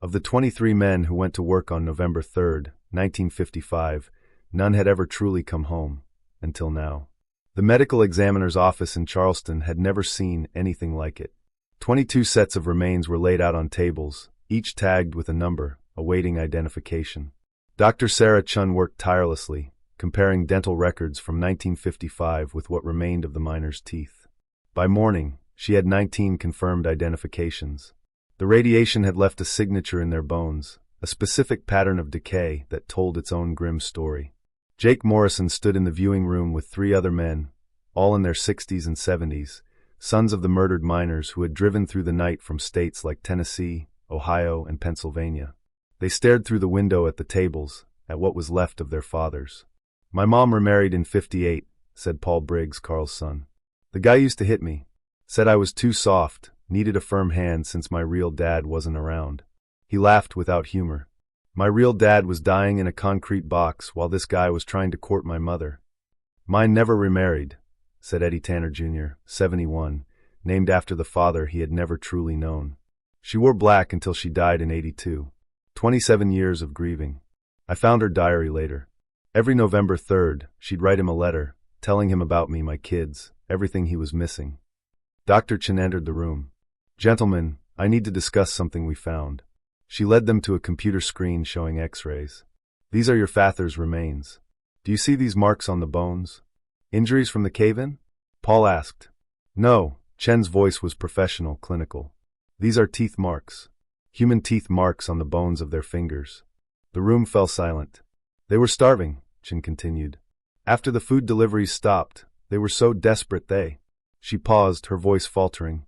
Of the 23 men who went to work on November 3, 1955, none had ever truly come home, until now. The medical examiner's office in Charleston had never seen anything like it. 22 sets of remains were laid out on tables, each tagged with a number, awaiting identification. Dr. Sarah Chun worked tirelessly, comparing dental records from 1955 with what remained of the miners' teeth. By morning, she had 19 confirmed identifications. The radiation had left a signature in their bones, a specific pattern of decay that told its own grim story. Jake Morrison stood in the viewing room with 3 other men, all in their 60s and 70s, sons of the murdered miners who had driven through the night from states like Tennessee, Ohio, and Pennsylvania. They stared through the window at the tables, at what was left of their fathers. My mom remarried in '58, said Paul Briggs, Carl's son. The guy used to hit me, said I was too soft, needed a firm hand since my real dad wasn't around. He laughed without humor. My real dad was dying in a concrete box while this guy was trying to court my mother. Mine never remarried, said Eddie Tanner Jr., 71, named after the father he had never truly known. She wore black until she died in '82. 27 years of grieving. I found her diary later. Every November 3rd, she'd write him a letter, telling him about me, my kids, everything he was missing. Dr. Chin entered the room. Gentlemen, I need to discuss something we found. She led them to a computer screen showing x-rays. These are your father's remains. Do you see these marks on the bones? Injuries from the cave-in? Paul asked. No, Chen's voice was professional, clinical. These are teeth marks. Human teeth marks on the bones of their fingers. The room fell silent. They were starving, Chen continued. After the food deliveries stopped, they were so desperate they... She paused, her voice faltering.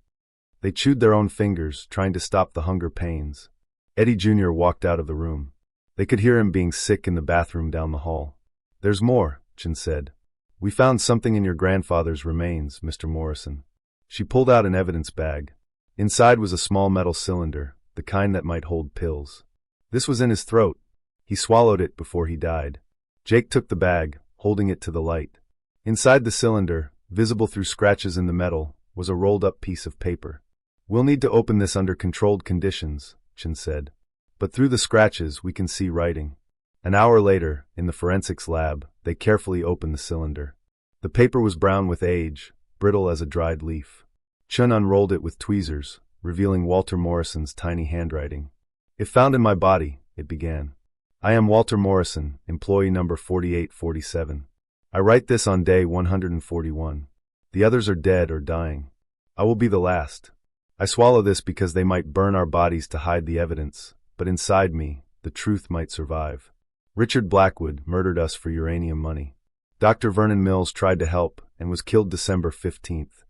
They chewed their own fingers, trying to stop the hunger pains. Eddie Jr. walked out of the room. They could hear him being sick in the bathroom down the hall. There's more, Chen said. We found something in your grandfather's remains, Mr. Morrison. She pulled out an evidence bag. Inside was a small metal cylinder, the kind that might hold pills. This was in his throat. He swallowed it before he died. Jake took the bag, holding it to the light. Inside the cylinder, visible through scratches in the metal, was a rolled-up piece of paper. We'll need to open this under controlled conditions, Chen said. But through the scratches, we can see writing. An hour later, in the forensics lab, they carefully opened the cylinder. The paper was brown with age, brittle as a dried leaf. Chun unrolled it with tweezers, revealing Walter Morrison's tiny handwriting. If found in my body, it began. I am Walter Morrison, employee number 4847. I write this on day 141. The others are dead or dying. I will be the last. I swallow this because they might burn our bodies to hide the evidence, but inside me, the truth might survive. Richard Blackwood murdered us for uranium money. Dr. Vernon Mills tried to help and was killed December 15th.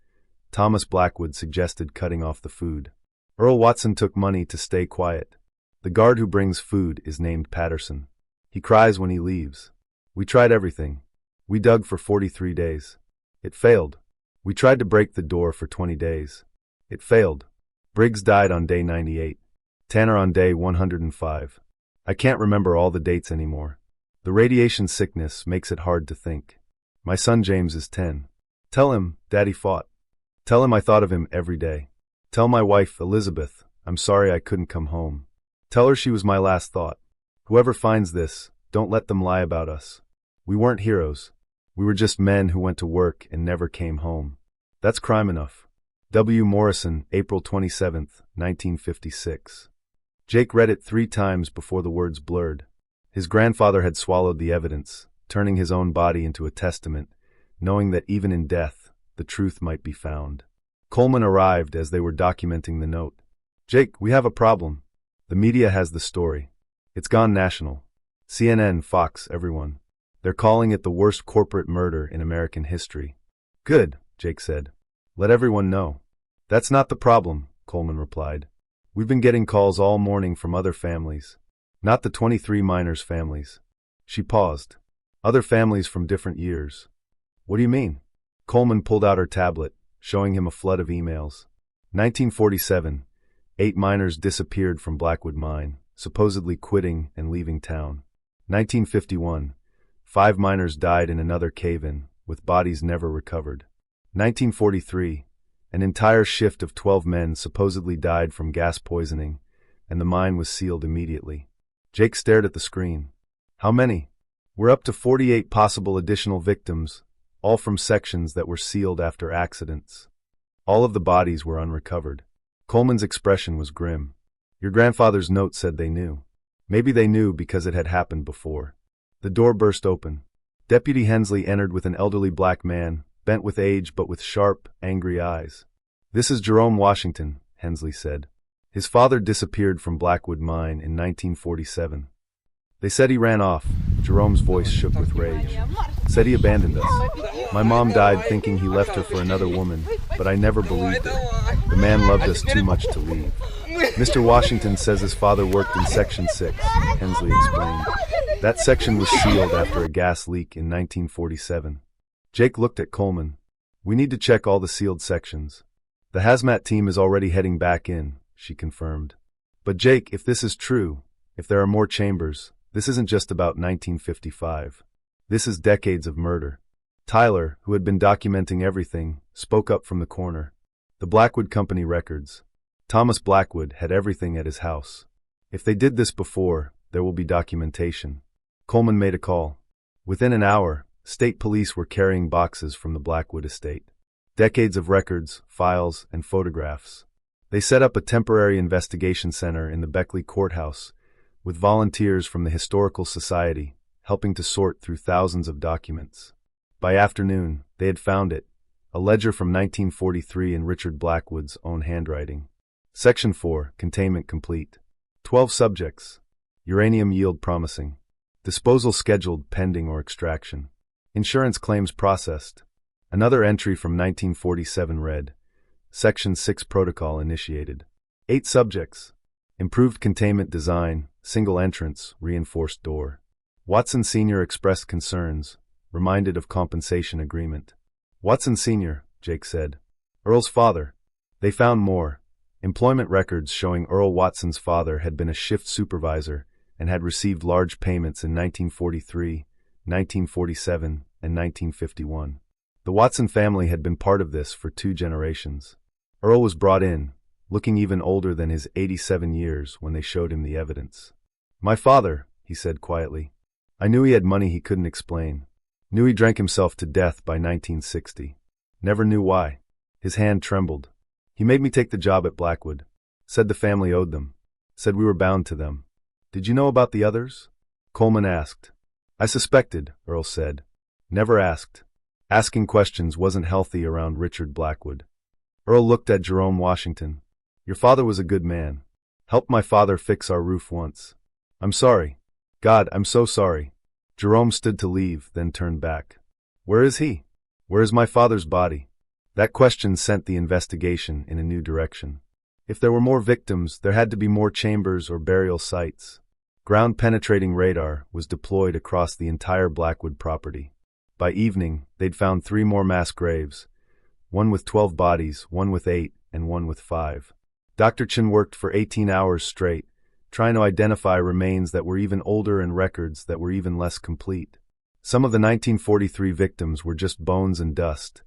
Thomas Blackwood suggested cutting off the food. Earl Watson took money to stay quiet. The guard who brings food is named Patterson. He cries when he leaves. We tried everything. We dug for 43 days. It failed. We tried to break the door for 20 days. It failed. Briggs died on day 98. Tanner on day 105. I can't remember all the dates anymore. The radiation sickness makes it hard to think. My son James is 10. Tell him, Daddy fought. Tell him I thought of him every day. Tell my wife, Elizabeth, I'm sorry I couldn't come home. Tell her she was my last thought. Whoever finds this, don't let them lie about us. We weren't heroes. We were just men who went to work and never came home. That's crime enough. W. Morrison, April 27, 1956. Jake read it 3 times before the words blurred. His grandfather had swallowed the evidence, turning his own body into a testament, knowing that even in death, the truth might be found. Coleman arrived as they were documenting the note. Jake, we have a problem. The media has the story. It's gone national. CNN, Fox, everyone. They're calling it the worst corporate murder in American history. Good, Jake said. Let everyone know. That's not the problem, Coleman replied. We've been getting calls all morning from other families. Not the 23 miners' families. She paused. Other families from different years. What do you mean? Coleman pulled out her tablet, showing him a flood of emails. 1947. 8 miners disappeared from Blackwood Mine, supposedly quitting and leaving town. 1951. 5 miners died in another cave-in, with bodies never recovered. 1943. An entire shift of 12 men supposedly died from gas poisoning, and the mine was sealed immediately. Jake stared at the screen. How many? We're up to 48 possible additional victims, all from sections that were sealed after accidents. All of the bodies were unrecovered. Coleman's expression was grim. Your grandfather's note said they knew. Maybe they knew because it had happened before. The door burst open. Deputy Hensley entered with an elderly black man, bent with age but with sharp, angry eyes. This is Jerome Washington, Hensley said. His father disappeared from Blackwood Mine in 1947. They said he ran off. Jerome's voice shook with rage. Said he abandoned us. My mom died thinking he left her for another woman, but I never believed it. The man loved us too much to leave. Mr. Washington says his father worked in Section 6, Hensley explained. That section was sealed after a gas leak in 1947. Jake looked at Coleman. We need to check all the sealed sections. The hazmat team is already heading back in, she confirmed. But Jake, if this is true, if there are more chambers, this isn't just about 1955. This is decades of murder. Tyler, who had been documenting everything, spoke up from the corner. The Blackwood Company records. Thomas Blackwood had everything at his house. If they did this before, there will be documentation. Coleman made a call. Within an hour, state police were carrying boxes from the Blackwood estate. Decades of records, files, and photographs. They set up a temporary investigation center in the Beckley courthouse, with volunteers from the Historical Society helping to sort through thousands of documents. By afternoon, they had found it, a ledger from 1943 in Richard Blackwood's own handwriting. Section 4, containment complete. 12 subjects. Uranium yield promising. Disposal scheduled pending or extraction. Insurance claims processed. Another entry from 1947 read, Section 6 protocol initiated. 8 subjects. Improved containment design, single entrance, reinforced door. Watson Sr. expressed concerns, reminded of compensation agreement. Watson Sr., Jake said. Earl's father. They found more. Employment records showing Earl Watson's father had been a shift supervisor and had received large payments in 1943, 1947, and 1951. The Watson family had been part of this for 2 generations. Earl was brought in, looking even older than his 87 years when they showed him the evidence. My father, he said quietly. I knew he had money he couldn't explain. Knew he drank himself to death by 1960. Never knew why. His hand trembled. He made me take the job at Blackwood. Said the family owed them. Said we were bound to them. Did you know about the others? Coleman asked. I suspected, Earl said. Never asked. Asking questions wasn't healthy around Richard Blackwood. Earl looked at Jerome Washington. Your father was a good man. Helped my father fix our roof once. I'm sorry. God, I'm so sorry. Jerome stood to leave, then turned back. Where is he? Where is my father's body? That question sent the investigation in a new direction. If there were more victims, there had to be more chambers or burial sites. Ground-penetrating radar was deployed across the entire Blackwood property. By evening, they'd found 3 more mass graves, one with 12 bodies, one with 8, and one with 5. Dr. Chin worked for 18 hours straight, trying to identify remains that were even older and records that were even less complete. Some of the 1943 victims were just bones and dust,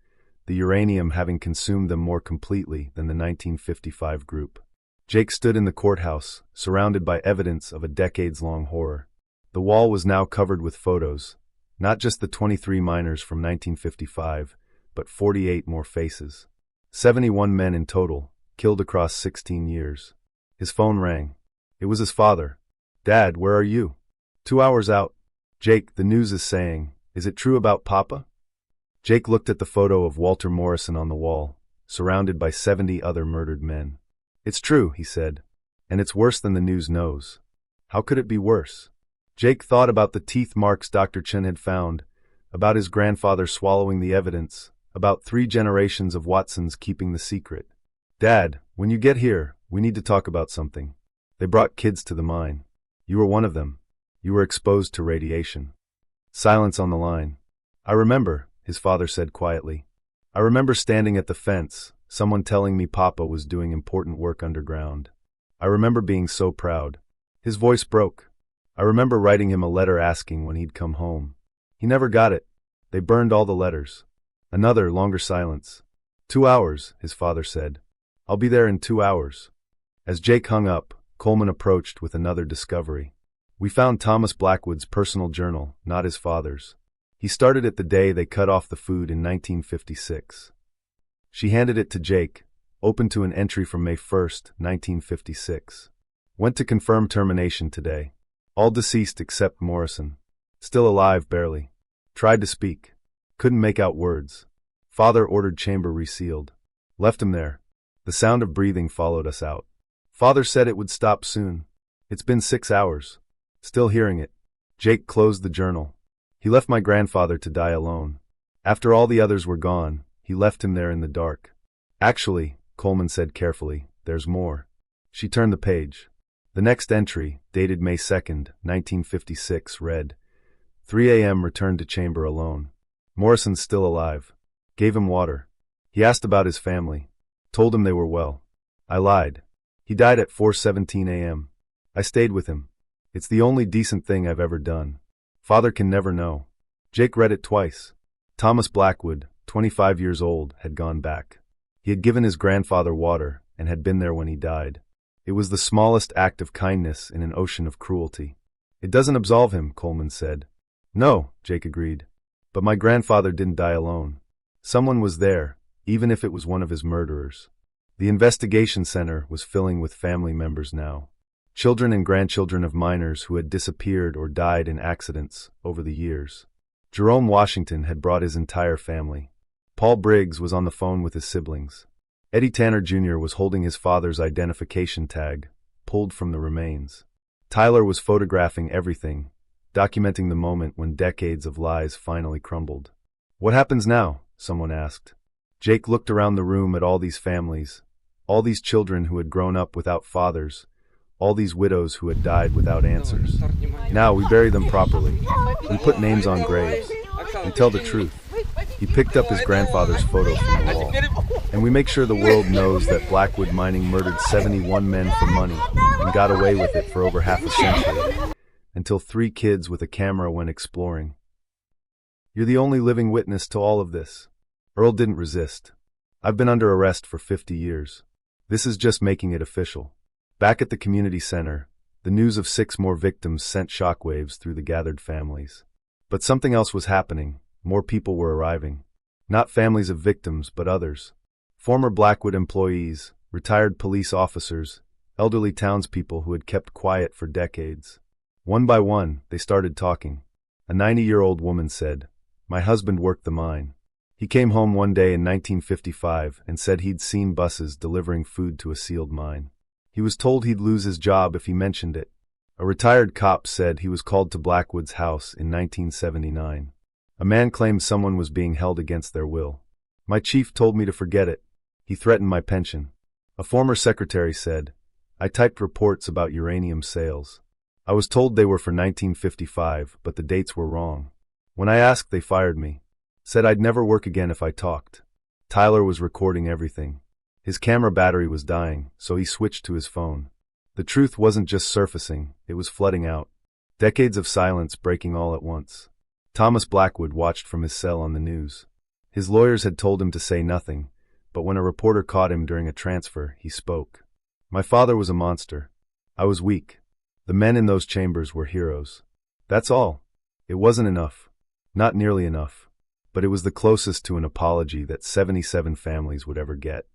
the uranium having consumed them more completely than the 1955 group. Jake stood in the courthouse, surrounded by evidence of a decades-long horror. The wall was now covered with photos, not just the 23 miners from 1955, but 48 more faces. 71 men in total, killed across 16 years. His phone rang. It was his father. Dad, where are you? 2 hours out. Jake, the news is saying, is it true about Papa? Jake looked at the photo of Walter Morrison on the wall, surrounded by 70 other murdered men. It's true, he said. And it's worse than the news knows. How could it be worse? Jake thought about the teeth marks Dr. Chen had found, about his grandfather swallowing the evidence, about 3 generations of Watsons keeping the secret. Dad, when you get here, we need to talk about something. They brought kids to the mine. You were one of them. You were exposed to radiation. Silence on the line. I remember, his father said quietly. I remember standing at the fence, someone telling me Papa was doing important work underground. I remember being so proud. His voice broke. I remember writing him a letter asking when he'd come home. He never got it. They burned all the letters. Another, longer silence. 2 hours, his father said. I'll be there in 2 hours. As Jake hung up, Coleman approached with another discovery. We found Thomas Blackwood's personal journal, not his father's. He started it the day they cut off the food in 1956. She handed it to Jake, open to an entry from May 1st, 1956. Went to confirm termination today. All deceased except Morrison. Still alive, barely. Tried to speak. Couldn't make out words. Father ordered chamber resealed. Left him there. The sound of breathing followed us out. Father said it would stop soon. It's been 6 hours. Still hearing it. Jake closed the journal. He left my grandfather to die alone. After all the others were gone, he left him there in the dark. Actually, Coleman said carefully, there's more. She turned the page. The next entry, dated May 2nd, 1956, read, 3 a.m. returned to chamber alone. Morrison's still alive. Gave him water. He asked about his family. Told him they were well. I lied. He died at 4:17 a.m. I stayed with him. It's the only decent thing I've ever done. Father can never know. Jake read it twice. Thomas Blackwood, 25 years old, had gone back. He had given his grandfather water and had been there when he died. It was the smallest act of kindness in an ocean of cruelty. It doesn't absolve him, Coleman said. No, Jake agreed. But my grandfather didn't die alone. Someone was there, even if it was one of his murderers. The investigation center was filling with family members now. Children and grandchildren of miners who had disappeared or died in accidents over the years. Jerome Washington had brought his entire family. Paul Briggs was on the phone with his siblings. Eddie Tanner Jr. was holding his father's identification tag, pulled from the remains. Tyler was photographing everything, documenting the moment when decades of lies finally crumbled. What happens now? Someone asked. Jake looked around the room at all these families, all these children who had grown up without fathers, all these widows who had died without answers. Now we bury them properly. We put names on graves. We tell the truth. He picked up his grandfather's photo from the wall. And we make sure the world knows that Blackwood Mining murdered 71 men for money and got away with it for over half a century, until 3 kids with a camera went exploring. You're the only living witness to all of this. Earl didn't resist. I've been under arrest for 50 years. This is just making it official. Back at the community center, the news of 6 more victims sent shockwaves through the gathered families. But something else was happening. More people were arriving. Not families of victims, but others. Former Blackwood employees, retired police officers, elderly townspeople who had kept quiet for decades. One by one, they started talking. A 90-year-old woman said, "My husband worked the mine. He came home one day in 1955 and said he'd seen buses delivering food to a sealed mine. He was told he'd lose his job if he mentioned it. A retired cop said he was called to Blackwood's house in 1979. A man claimed someone was being held against their will. My chief told me to forget it. He threatened my pension." A former secretary said, "I typed reports about uranium sales. I was told they were for 1955, but the dates were wrong. When I asked, they fired me. Said I'd never work again if I talked." Tyler was recording everything. His camera battery was dying, so he switched to his phone. The truth wasn't just surfacing, it was flooding out. Decades of silence breaking all at once. Thomas Blackwood watched from his cell on the news. His lawyers had told him to say nothing, but when a reporter caught him during a transfer, he spoke. "My father was a monster. I was weak. The men in those chambers were heroes. That's all. It wasn't enough. Not nearly enough. But it was the closest to an apology that 77 families would ever get."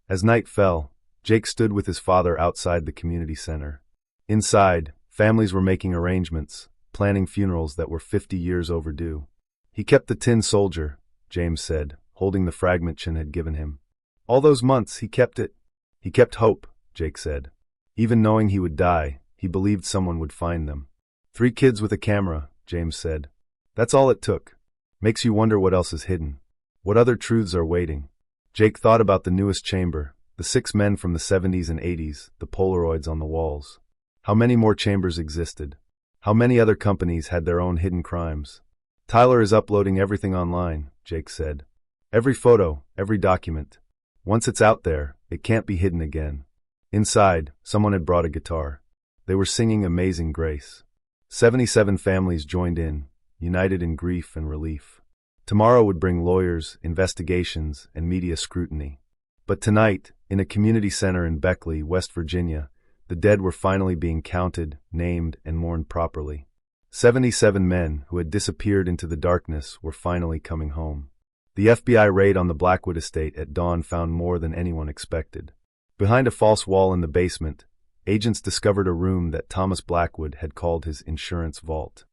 As night fell, Jake stood with his father outside the community center. Inside, families were making arrangements, planning funerals that were 50 years overdue. "He kept the tin soldier," James said, holding the fragment Chin had given him. "All those months, he kept it." "He kept hope," Jake said. "Even knowing he would die, he believed someone would find them." 3 kids with a camera, James said. That's all it took. Makes you wonder what else is hidden. What other truths are waiting? Jake thought about the newest chamber, the 6 men from the 70s and 80s, the Polaroids on the walls. How many more chambers existed? How many other companies had their own hidden crimes? Tyler is uploading everything online, Jake said. Every photo, every document. Once it's out there, it can't be hidden again. Inside, someone had brought a guitar. They were singing Amazing Grace. 77 families joined in, united in grief and relief. Tomorrow would bring lawyers, investigations, and media scrutiny. But tonight, in a community center in Beckley, West Virginia, the dead were finally being counted, named, and mourned properly. 77 men who had disappeared into the darkness were finally coming home. The FBI raid on the Blackwood estate at dawn found more than anyone expected. Behind a false wall in the basement, agents discovered a room that Thomas Blackwood had called his insurance vault.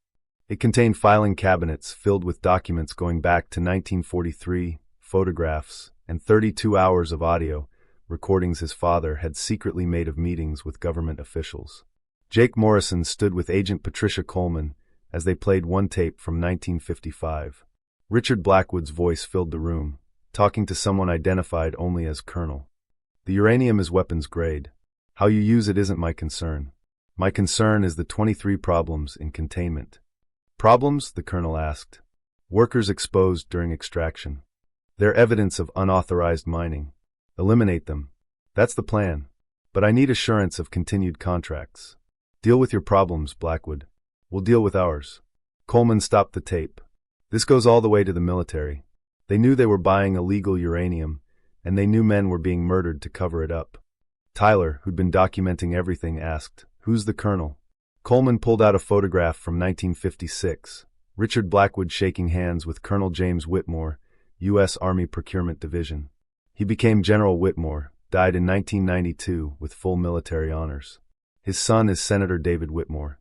It contained filing cabinets filled with documents going back to 1943, photographs, and 32 hours of audio recordings his father had secretly made of meetings with government officials. Jake Morrison stood with Agent Patricia Coleman as they played one tape from 1955. Richard Blackwood's voice filled the room, talking to someone identified only as Colonel. The uranium is weapons grade. How you use it isn't my concern. My concern is the 23 problems in containment. Problems? The Colonel asked. Workers exposed during extraction. They're evidence of unauthorized mining. Eliminate them. That's the plan. But I need assurance of continued contracts. Deal with your problems, Blackwood. We'll deal with ours. Coleman stopped the tape. This goes all the way to the military. They knew they were buying illegal uranium, and they knew men were being murdered to cover it up. Tyler, who'd been documenting everything, asked, "Who's the Colonel?" Coleman pulled out a photograph from 1956. Richard Blackwood shaking hands with Colonel James Whitmore, U.S. Army Procurement Division. He became General Whitmore, died in 1992 with full military honors. His son is Senator David Whitmore.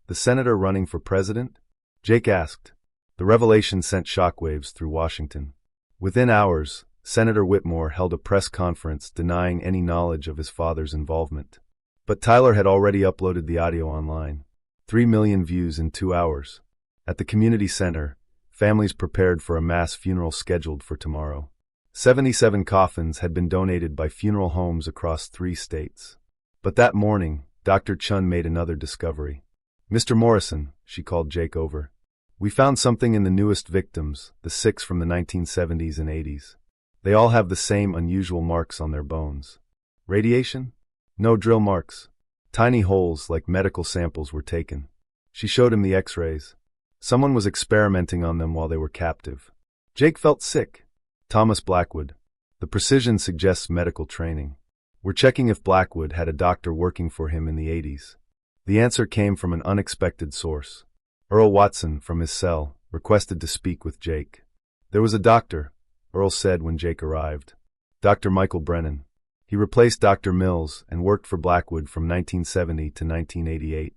The senator running for president? Jake asked. The revelation sent shockwaves through Washington. Within hours, Senator Whitmore held a press conference denying any knowledge of his father's involvement. But Tyler had already uploaded the audio online. 3 million views in 2 hours. At the community center, families prepared for a mass funeral scheduled for tomorrow. 77 coffins had been donated by funeral homes across 3 states. But that morning, Dr. Chun made another discovery. "Mr. Morrison," she called Jake over. "We found something in the newest victims, the 6 from the 1970s and 80s. They all have the same unusual marks on their bones. Radiation? No drill marks. Tiny holes like medical samples were taken." She showed him the x-rays. Someone was experimenting on them while they were captive. Jake felt sick. Thomas Blackwood. The precision suggests medical training. We're checking if Blackwood had a doctor working for him in the 80s. The answer came from an unexpected source. Earl Watson, from his cell, requested to speak with Jake. There was a doctor, Earl said when Jake arrived. Dr. Michael Brennan. He replaced Dr. Mills and worked for Blackwood from 1970 to 1988.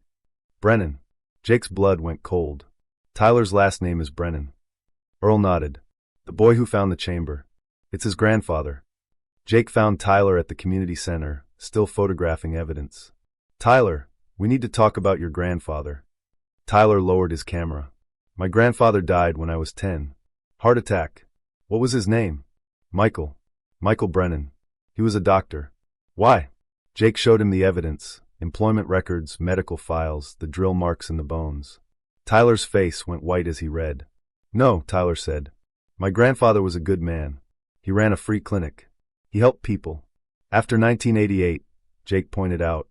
Brennan. Jake's blood went cold. Tyler's last name is Brennan. Earl nodded. The boy who found the chamber. It's his grandfather. Jake found Tyler at the community center, still photographing evidence. "Tyler, we need to talk about your grandfather." Tyler lowered his camera. "My grandfather died when I was 10. Heart attack. What was his name?" "Michael. Michael Brennan. He was a doctor." "Why?" Jake showed him the evidence, employment records, medical files, the drill marks in the bones. Tyler's face went white as he read. "No," Tyler said. "My grandfather was a good man. He ran a free clinic. He helped people. After 1988, Jake pointed out,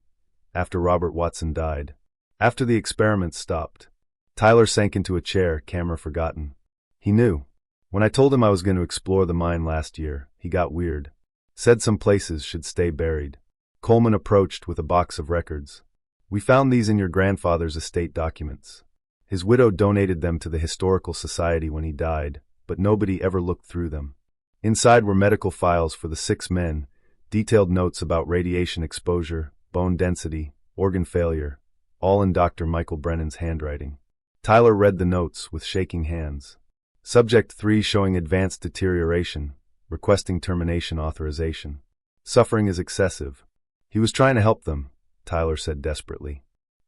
after Robert Watson died. After the experiments stopped." Tyler sank into a chair, camera forgotten. "He knew. When I told him I was going to explore the mine last year, he got weird. Said some places should stay buried." Coleman approached with a box of records. "We found these in your grandfather's estate documents. His widow donated them to the Historical Society when he died, but nobody ever looked through them. Inside were medical files for the 6 men, detailed notes about radiation exposure, bone density, organ failure, all in Dr. Michael Brennan's handwriting." Tyler read the notes with shaking hands. Subject 3 showing advanced deterioration, requesting termination authorization. Suffering is excessive. He was trying to help them, Tyler said desperately.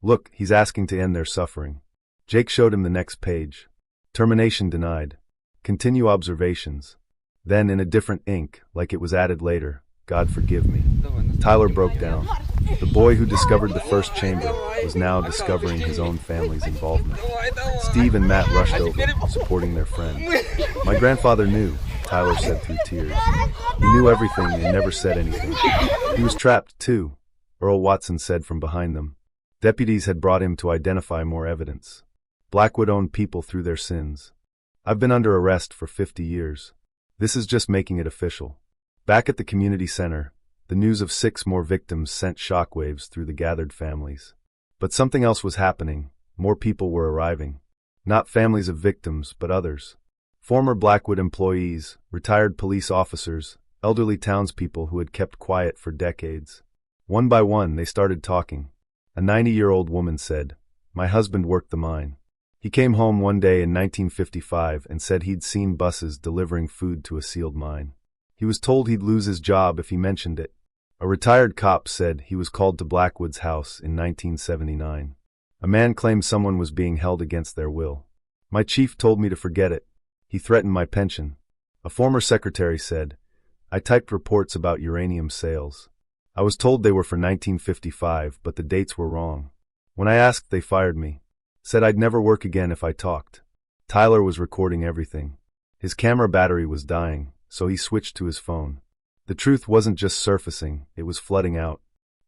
Look, he's asking to end their suffering. Jake showed him the next page. Termination denied. Continue observations. Then, in a different ink, like it was added later, God forgive me. Tyler broke down. The boy who discovered the first chamber was now discovering his own family's involvement. Steve and Matt rushed over, supporting their friend. My grandfather knew, Tyler said through tears. He knew everything and never said anything. He was trapped, too, Earl Watson said from behind them. Deputies had brought him to identify more evidence. Blackwood owned people through their sins. I've been under arrest for 50 years. This is just making it official. Back at the community center, the news of 6 more victims sent shockwaves through the gathered families. But something else was happening. More people were arriving. Not families of victims, but others. Former Blackwood employees, retired police officers, elderly townspeople who had kept quiet for decades. One by one, they started talking. A 90-year-old woman said, "My husband worked the mine. He came home one day in 1955 and said he'd seen buses delivering food to a sealed mine. He was told he'd lose his job if he mentioned it." A retired cop said he was called to Blackwood's house in 1979. A man claimed someone was being held against their will. "My chief told me to forget it. He threatened my pension." A former secretary said, "I typed reports about uranium sales. I was told they were for 1955, but the dates were wrong. When I asked, they fired me. Said I'd never work again if I talked." Tyler was recording everything. His camera battery was dying, so he switched to his phone. The truth wasn't just surfacing, it was flooding out.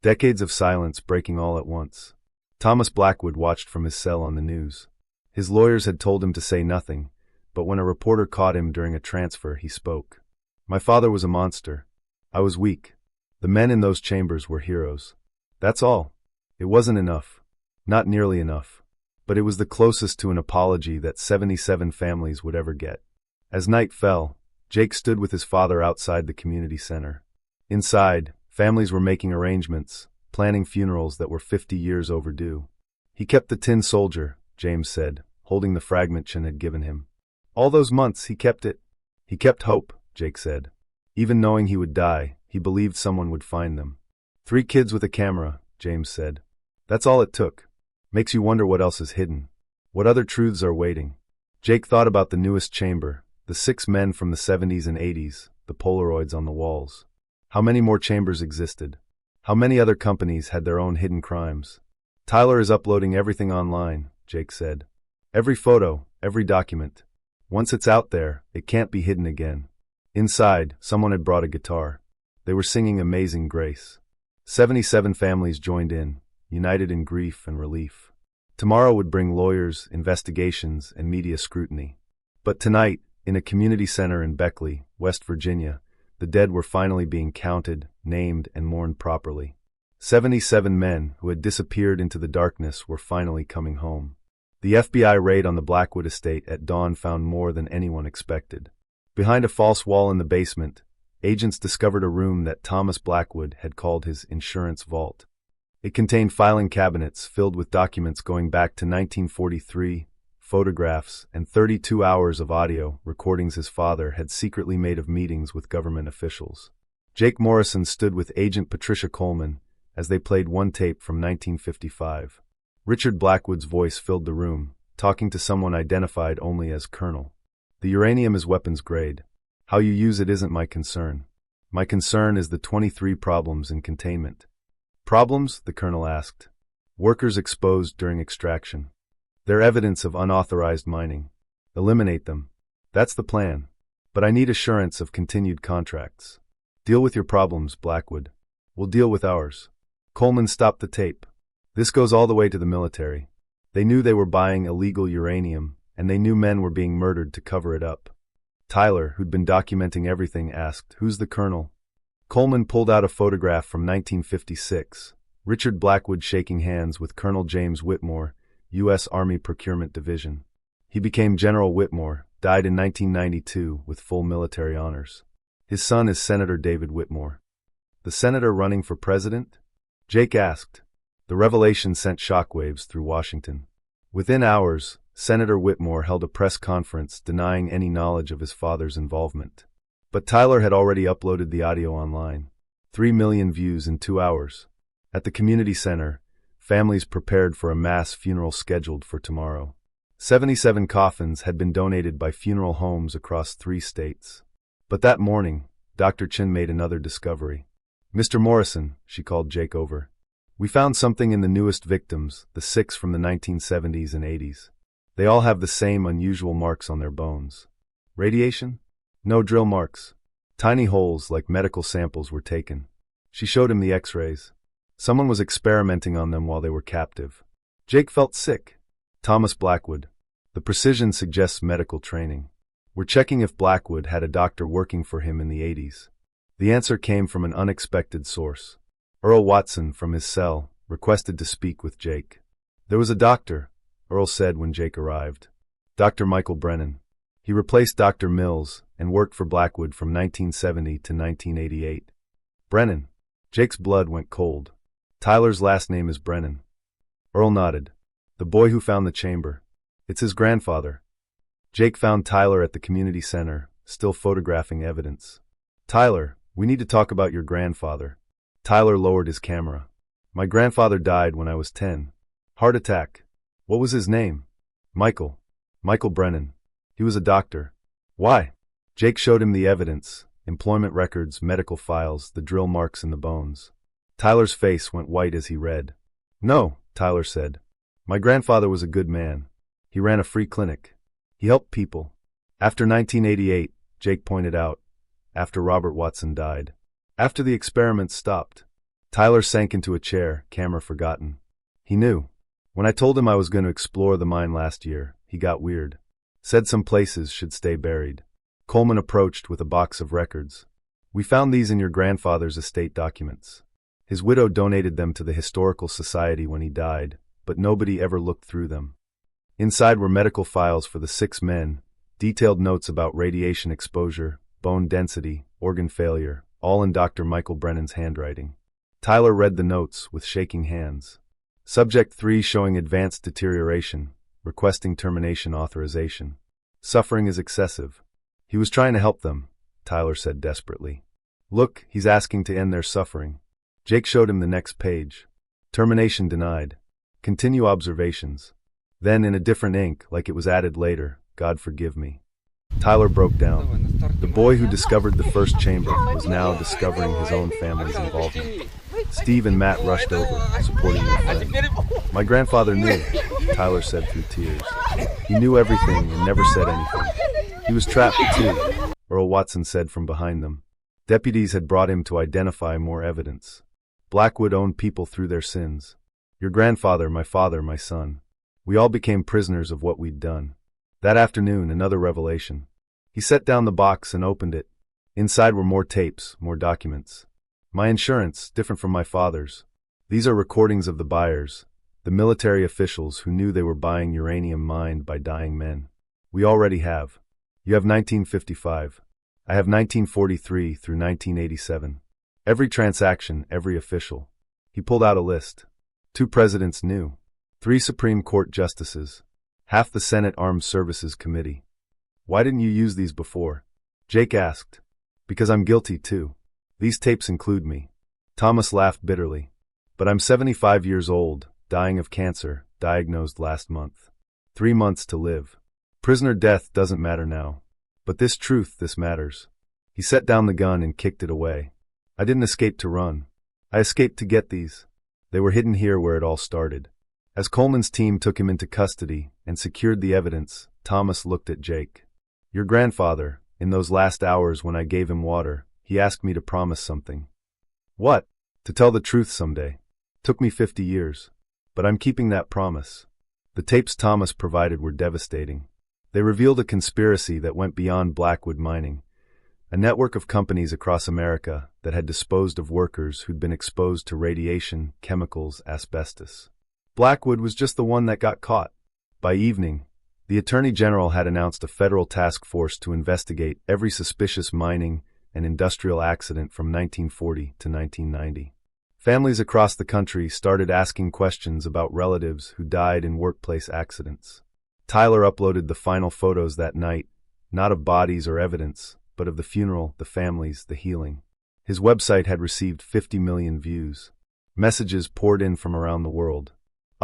Decades of silence breaking all at once. Thomas Blackwood watched from his cell on the news. His lawyers had told him to say nothing, but when a reporter caught him during a transfer, he spoke. "My father was a monster. I was weak. The men in those chambers were heroes. That's all. It wasn't enough. Not nearly enough. But it was the closest to an apology that 77 families would ever get." As night fell, Jake stood with his father outside the community center. Inside, families were making arrangements, planning funerals that were 50 years overdue. "He kept the tin soldier," James said, holding the fragment Chin had given him. "All those months, he kept it." "He kept hope," Jake said. "Even knowing he would die, he believed someone would find them." 3 kids with a camera, James said. "That's all it took. Makes you wonder what else is hidden. What other truths are waiting." Jake thought about the newest chamber, the 6 men from the 70s and 80s, the Polaroids on the walls. How many more chambers existed? How many other companies had their own hidden crimes? "Tyler is uploading everything online," Jake said. "Every photo, every document. Once it's out there, it can't be hidden again." Inside, someone had brought a guitar. They were singing Amazing Grace. 77 families joined in, united in grief and relief. Tomorrow would bring lawyers, investigations, and media scrutiny. But tonight, in a community center in Beckley, West Virginia, the dead were finally being counted, named, and mourned properly. 77 men who had disappeared into the darkness were finally coming home. The FBI raid on the Blackwood estate at dawn found more than anyone expected. Behind a false wall in the basement, agents discovered a room that Thomas Blackwood had called his insurance vault. It contained filing cabinets filled with documents going back to 1943, photographs, and 32 hours of audio recordings his father had secretly made of meetings with government officials. Jake Morrison stood with Agent Patricia Coleman as they played one tape from 1955. Richard Blackwood's voice filled the room, talking to someone identified only as Colonel. "The uranium is weapons grade. How you use it isn't my concern. My concern is the 23 problems in containment." "Problems?" the Colonel asked. "Workers exposed during extraction. They're evidence of unauthorized mining. Eliminate them. That's the plan. But I need assurance of continued contracts. Deal with your problems, Blackwood. We'll deal with ours." Coleman stopped the tape. "This goes all the way to the military. They knew they were buying illegal uranium, and they knew men were being murdered to cover it up." Tyler, who'd been documenting everything, asked, "Who's the Colonel?" Coleman pulled out a photograph from 1956. Richard Blackwood shaking hands with Colonel James Whitmore, U.S. Army Procurement Division. He became General Whitmore, died in 1992 with full military honors. His son is Senator David Whitmore. "The senator running for president?" Jake asked. The revelation sent shockwaves through Washington. Within hours, Senator Whitmore held a press conference denying any knowledge of his father's involvement. But Tyler had already uploaded the audio online. 3 million views in 2 hours. At the community center, families prepared for a mass funeral scheduled for tomorrow. 77 coffins had been donated by funeral homes across 3 states. But that morning, Dr. Chin made another discovery. "Mr. Morrison," she called Jake over. "We found something in the newest victims, the 6 from the 1970s and 80s. They all have the same unusual marks on their bones." "Radiation?" "No, drill marks. Tiny holes like medical samples were taken." She showed him the x-rays. Someone was experimenting on them while they were captive. Jake felt sick. Thomas Blackwood. The precision suggests medical training. "We're checking if Blackwood had a doctor working for him in the 80s. The answer came from an unexpected source. Earl Watson, from his cell, requested to speak with Jake. "There was a doctor," Earl said when Jake arrived. "Dr. Michael Brennan. He replaced Dr. Mills and worked for Blackwood from 1970 to 1988. "Brennan." Jake's blood went cold. "Tyler's last name is Brennan." Earl nodded. "The boy who found the chamber. It's his grandfather." Jake found Tyler at the community center, still photographing evidence. "Tyler, we need to talk about your grandfather." Tyler lowered his camera. "My grandfather died when I was 10. Heart attack." "What was his name?" "Michael. Michael Brennan. He was a doctor." "Why?" Jake showed him the evidence, employment records, medical files, the drill marks in the bones. Tyler's face went white as he read. "No," Tyler said. "My grandfather was a good man. He ran a free clinic. He helped people." After 1988, Jake pointed out, after Robert Watson died. After the experiments stopped. Tyler sank into a chair, camera forgotten. He knew. "When I told him I was going to explore the mine last year, he got weird. Said some places should stay buried." Coleman approached with a box of records. "We found these in your grandfather's estate documents. His widow donated them to the Historical Society when he died, but nobody ever looked through them. Inside were medical files for the 6 men, detailed notes about radiation exposure, bone density, organ failure, all in Dr. Michael Brennan's handwriting." Tyler read the notes with shaking hands. Subject 3 showing advanced deterioration, requesting termination authorization. Suffering is excessive. "He was trying to help them," Tyler said desperately. "Look, he's asking to end their suffering." Jake showed him the next page. "Termination denied. Continue observations." Then in a different ink, like it was added later, "God forgive me." Tyler broke down. The boy who discovered the first chamber was now discovering his own family's involvement. Steve and Matt rushed over, supporting their friend. "My grandfather knew," Tyler said through tears. "He knew everything and never said anything. He was trapped too," Earl Watson said from behind them. Deputies had brought him to identify more evidence. Blackwood owned people through their sins. "Your grandfather, my father, my son. We all became prisoners of what we'd done." That afternoon, another revelation. He set down the box and opened it. Inside were more tapes, more documents. "My insurance, different from my father's. These are recordings of the buyers, the military officials who knew they were buying uranium mined by dying men. We already have. You have 1955. I have 1943 through 1987. Every transaction, every official." He pulled out a list. 2 presidents knew. 3 Supreme Court justices. Half the Senate Armed Services Committee. "Why didn't you use these before?" Jake asked. "Because I'm guilty too. These tapes include me." Thomas laughed bitterly. "But I'm 75 years old, dying of cancer, diagnosed last month. 3 months to live. Prisoner death doesn't matter now. But this truth, this matters." He set down the gun and kicked it away. "I didn't escape to run. I escaped to get these. They were hidden here where it all started." As Coleman's team took him into custody and secured the evidence, Thomas looked at Jake. "Your grandfather, in those last hours when I gave him water, he asked me to promise something." "What?" "To tell the truth someday. Took me 50 years. But I'm keeping that promise." The tapes Thomas provided were devastating. They revealed a conspiracy that went beyond Blackwood Mining, a network of companies across America that had disposed of workers who'd been exposed to radiation, chemicals, asbestos. Blackwood was just the one that got caught. By evening, the Attorney General had announced a federal task force to investigate every suspicious mining and industrial accident from 1940 to 1990. Families across the country started asking questions about relatives who died in workplace accidents. Tyler uploaded the final photos that night, not of bodies or evidence, but of the funeral, the families, the healing. His website had received 50 million views. Messages poured in from around the world.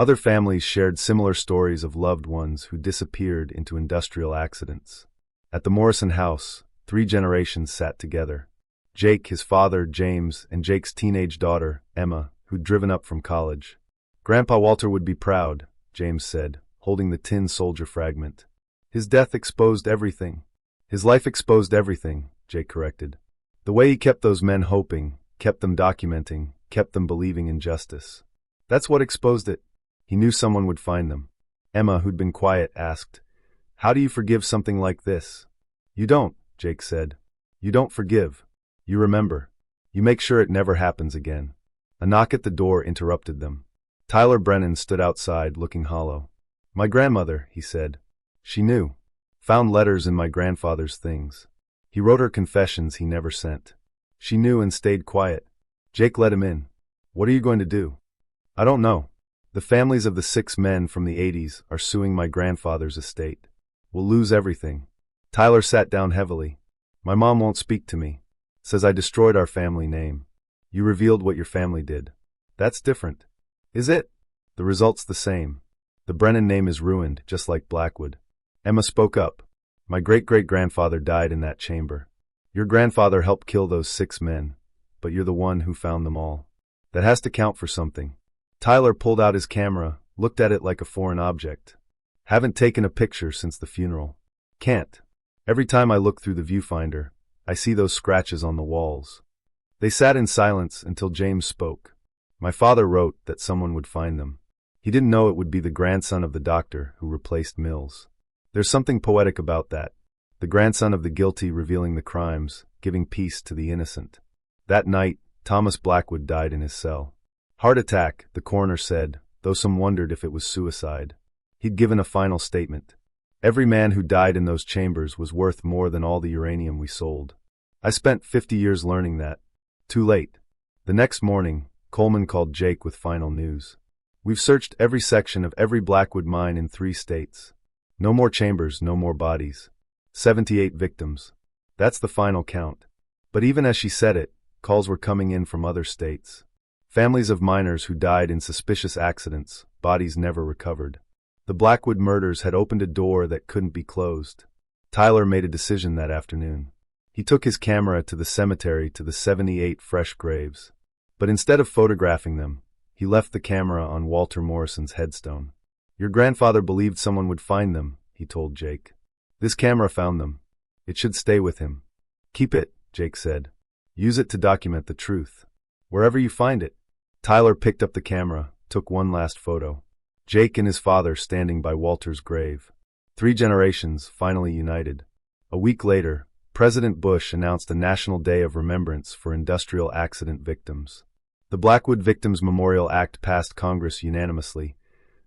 Other families shared similar stories of loved ones who disappeared into industrial accidents. At the Morrison house, 3 generations sat together. Jake, his father, James, and Jake's teenage daughter, Emma, who'd driven up from college. "Grandpa Walter would be proud," James said, holding the tin soldier fragment. "His death exposed everything." "His life exposed everything," Jake corrected. "The way he kept those men hoping, kept them documenting, kept them believing in justice. That's what exposed it. He knew someone would find them." Emma, who'd been quiet, asked, "How do you forgive something like this?" "You don't," Jake said. "You don't forgive. You remember. You make sure it never happens again." A knock at the door interrupted them. Tyler Brennan stood outside, looking hollow. "My grandmother," he said. "She knew. Found letters in my grandfather's things. He wrote her confessions he never sent. She knew and stayed quiet." Jake let him in. "What are you going to do?" "I don't know. The families of the 6 men from the 80s are suing my grandfather's estate. We'll lose everything." Tyler sat down heavily. "My mom won't speak to me. Says I destroyed our family name. You revealed what your family did. That's different." "Is it?" "The result's the same. The Brennan name is ruined, just like Blackwood." Emma spoke up. "My great-great-grandfather died in that chamber. Your grandfather helped kill those 6 men, but you're the one who found them all. That has to count for something." Tyler pulled out his camera, looked at it like a foreign object. "Haven't taken a picture since the funeral. Can't. Every time I look through the viewfinder, I see those scratches on the walls." They sat in silence until James spoke. "My father wrote that someone would find them. He didn't know it would be the grandson of the doctor who replaced Mills. There's something poetic about that. The grandson of the guilty revealing the crimes, giving peace to the innocent." That night, Thomas Blackwood died in his cell. "Heart attack," the coroner said, though some wondered if it was suicide. He'd given a final statement. "Every man who died in those chambers was worth more than all the uranium we sold. I spent 50 years learning that. Too late." The next morning, Coleman called Jake with final news. "We've searched every section of every Blackwood mine in 3 states. No more chambers, no more bodies. 78 victims. That's the final count." But even as she said it, calls were coming in from other states. Families of miners who died in suspicious accidents, bodies never recovered. The Blackwood murders had opened a door that couldn't be closed. Tyler made a decision that afternoon. He took his camera to the cemetery to the 78 fresh graves. But instead of photographing them, he left the camera on Walter Morrison's headstone. "Your grandfather believed someone would find them," he told Jake. "This camera found them. It should stay with him. Keep it," Jake said. "Use it to document the truth. Wherever you find it." Tyler picked up the camera, took one last photo. Jake and his father standing by Walter's grave. 3 generations finally united. A week later, President Bush announced a National Day of Remembrance for industrial accident victims. The Blackwood Victims Memorial Act passed Congress unanimously,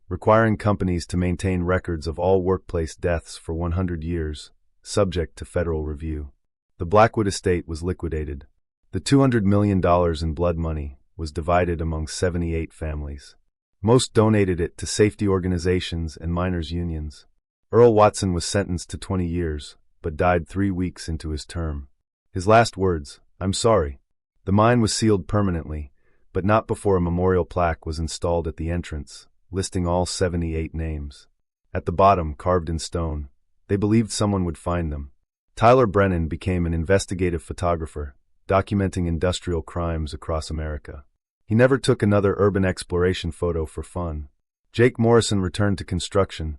requiring companies to maintain records of all workplace deaths for 100 years, subject to federal review. The Blackwood estate was liquidated. The $200 million in blood money was divided among 78 families. Most donated it to safety organizations and miners' unions. Earl Watson was sentenced to 20 years, but died 3 weeks into his term. His last words, "I'm sorry." The mine was sealed permanently, but not before a memorial plaque was installed at the entrance, listing all 78 names. At the bottom, carved in stone, they believed someone would find them. Tyler Brennan became an investigative photographer, documenting industrial crimes across America. He never took another urban exploration photo for fun. Jake Morrison returned to construction,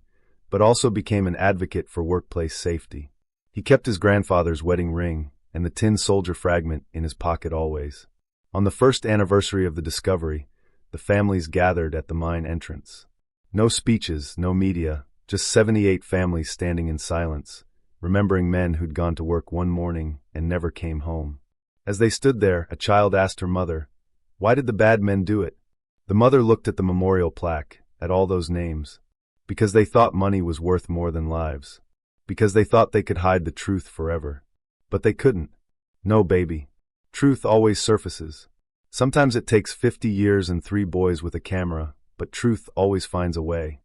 but also became an advocate for workplace safety. He kept his grandfather's wedding ring and the tin soldier fragment in his pocket always. On the first anniversary of the discovery, the families gathered at the mine entrance. No speeches, no media, just 78 families standing in silence, remembering men who'd gone to work one morning and never came home. As they stood there, a child asked her mother, "Why did the bad men do it?" The mother looked at the memorial plaque, at all those names. Because they thought money was worth more than lives. Because they thought they could hide the truth forever. But they couldn't. No, baby. Truth always surfaces. Sometimes it takes 50 years and 3 boys with a camera, but truth always finds a way.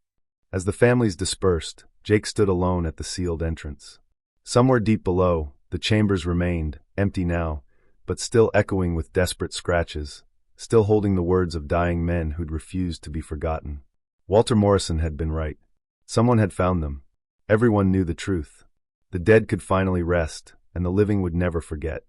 As the families dispersed, Jake stood alone at the sealed entrance. Somewhere deep below, the chambers remained, empty now, but still echoing with desperate scratches, still holding the words of dying men who'd refused to be forgotten. Walter Morrison had been right. Someone had found them. Everyone knew the truth. The dead could finally rest, and the living would never forget.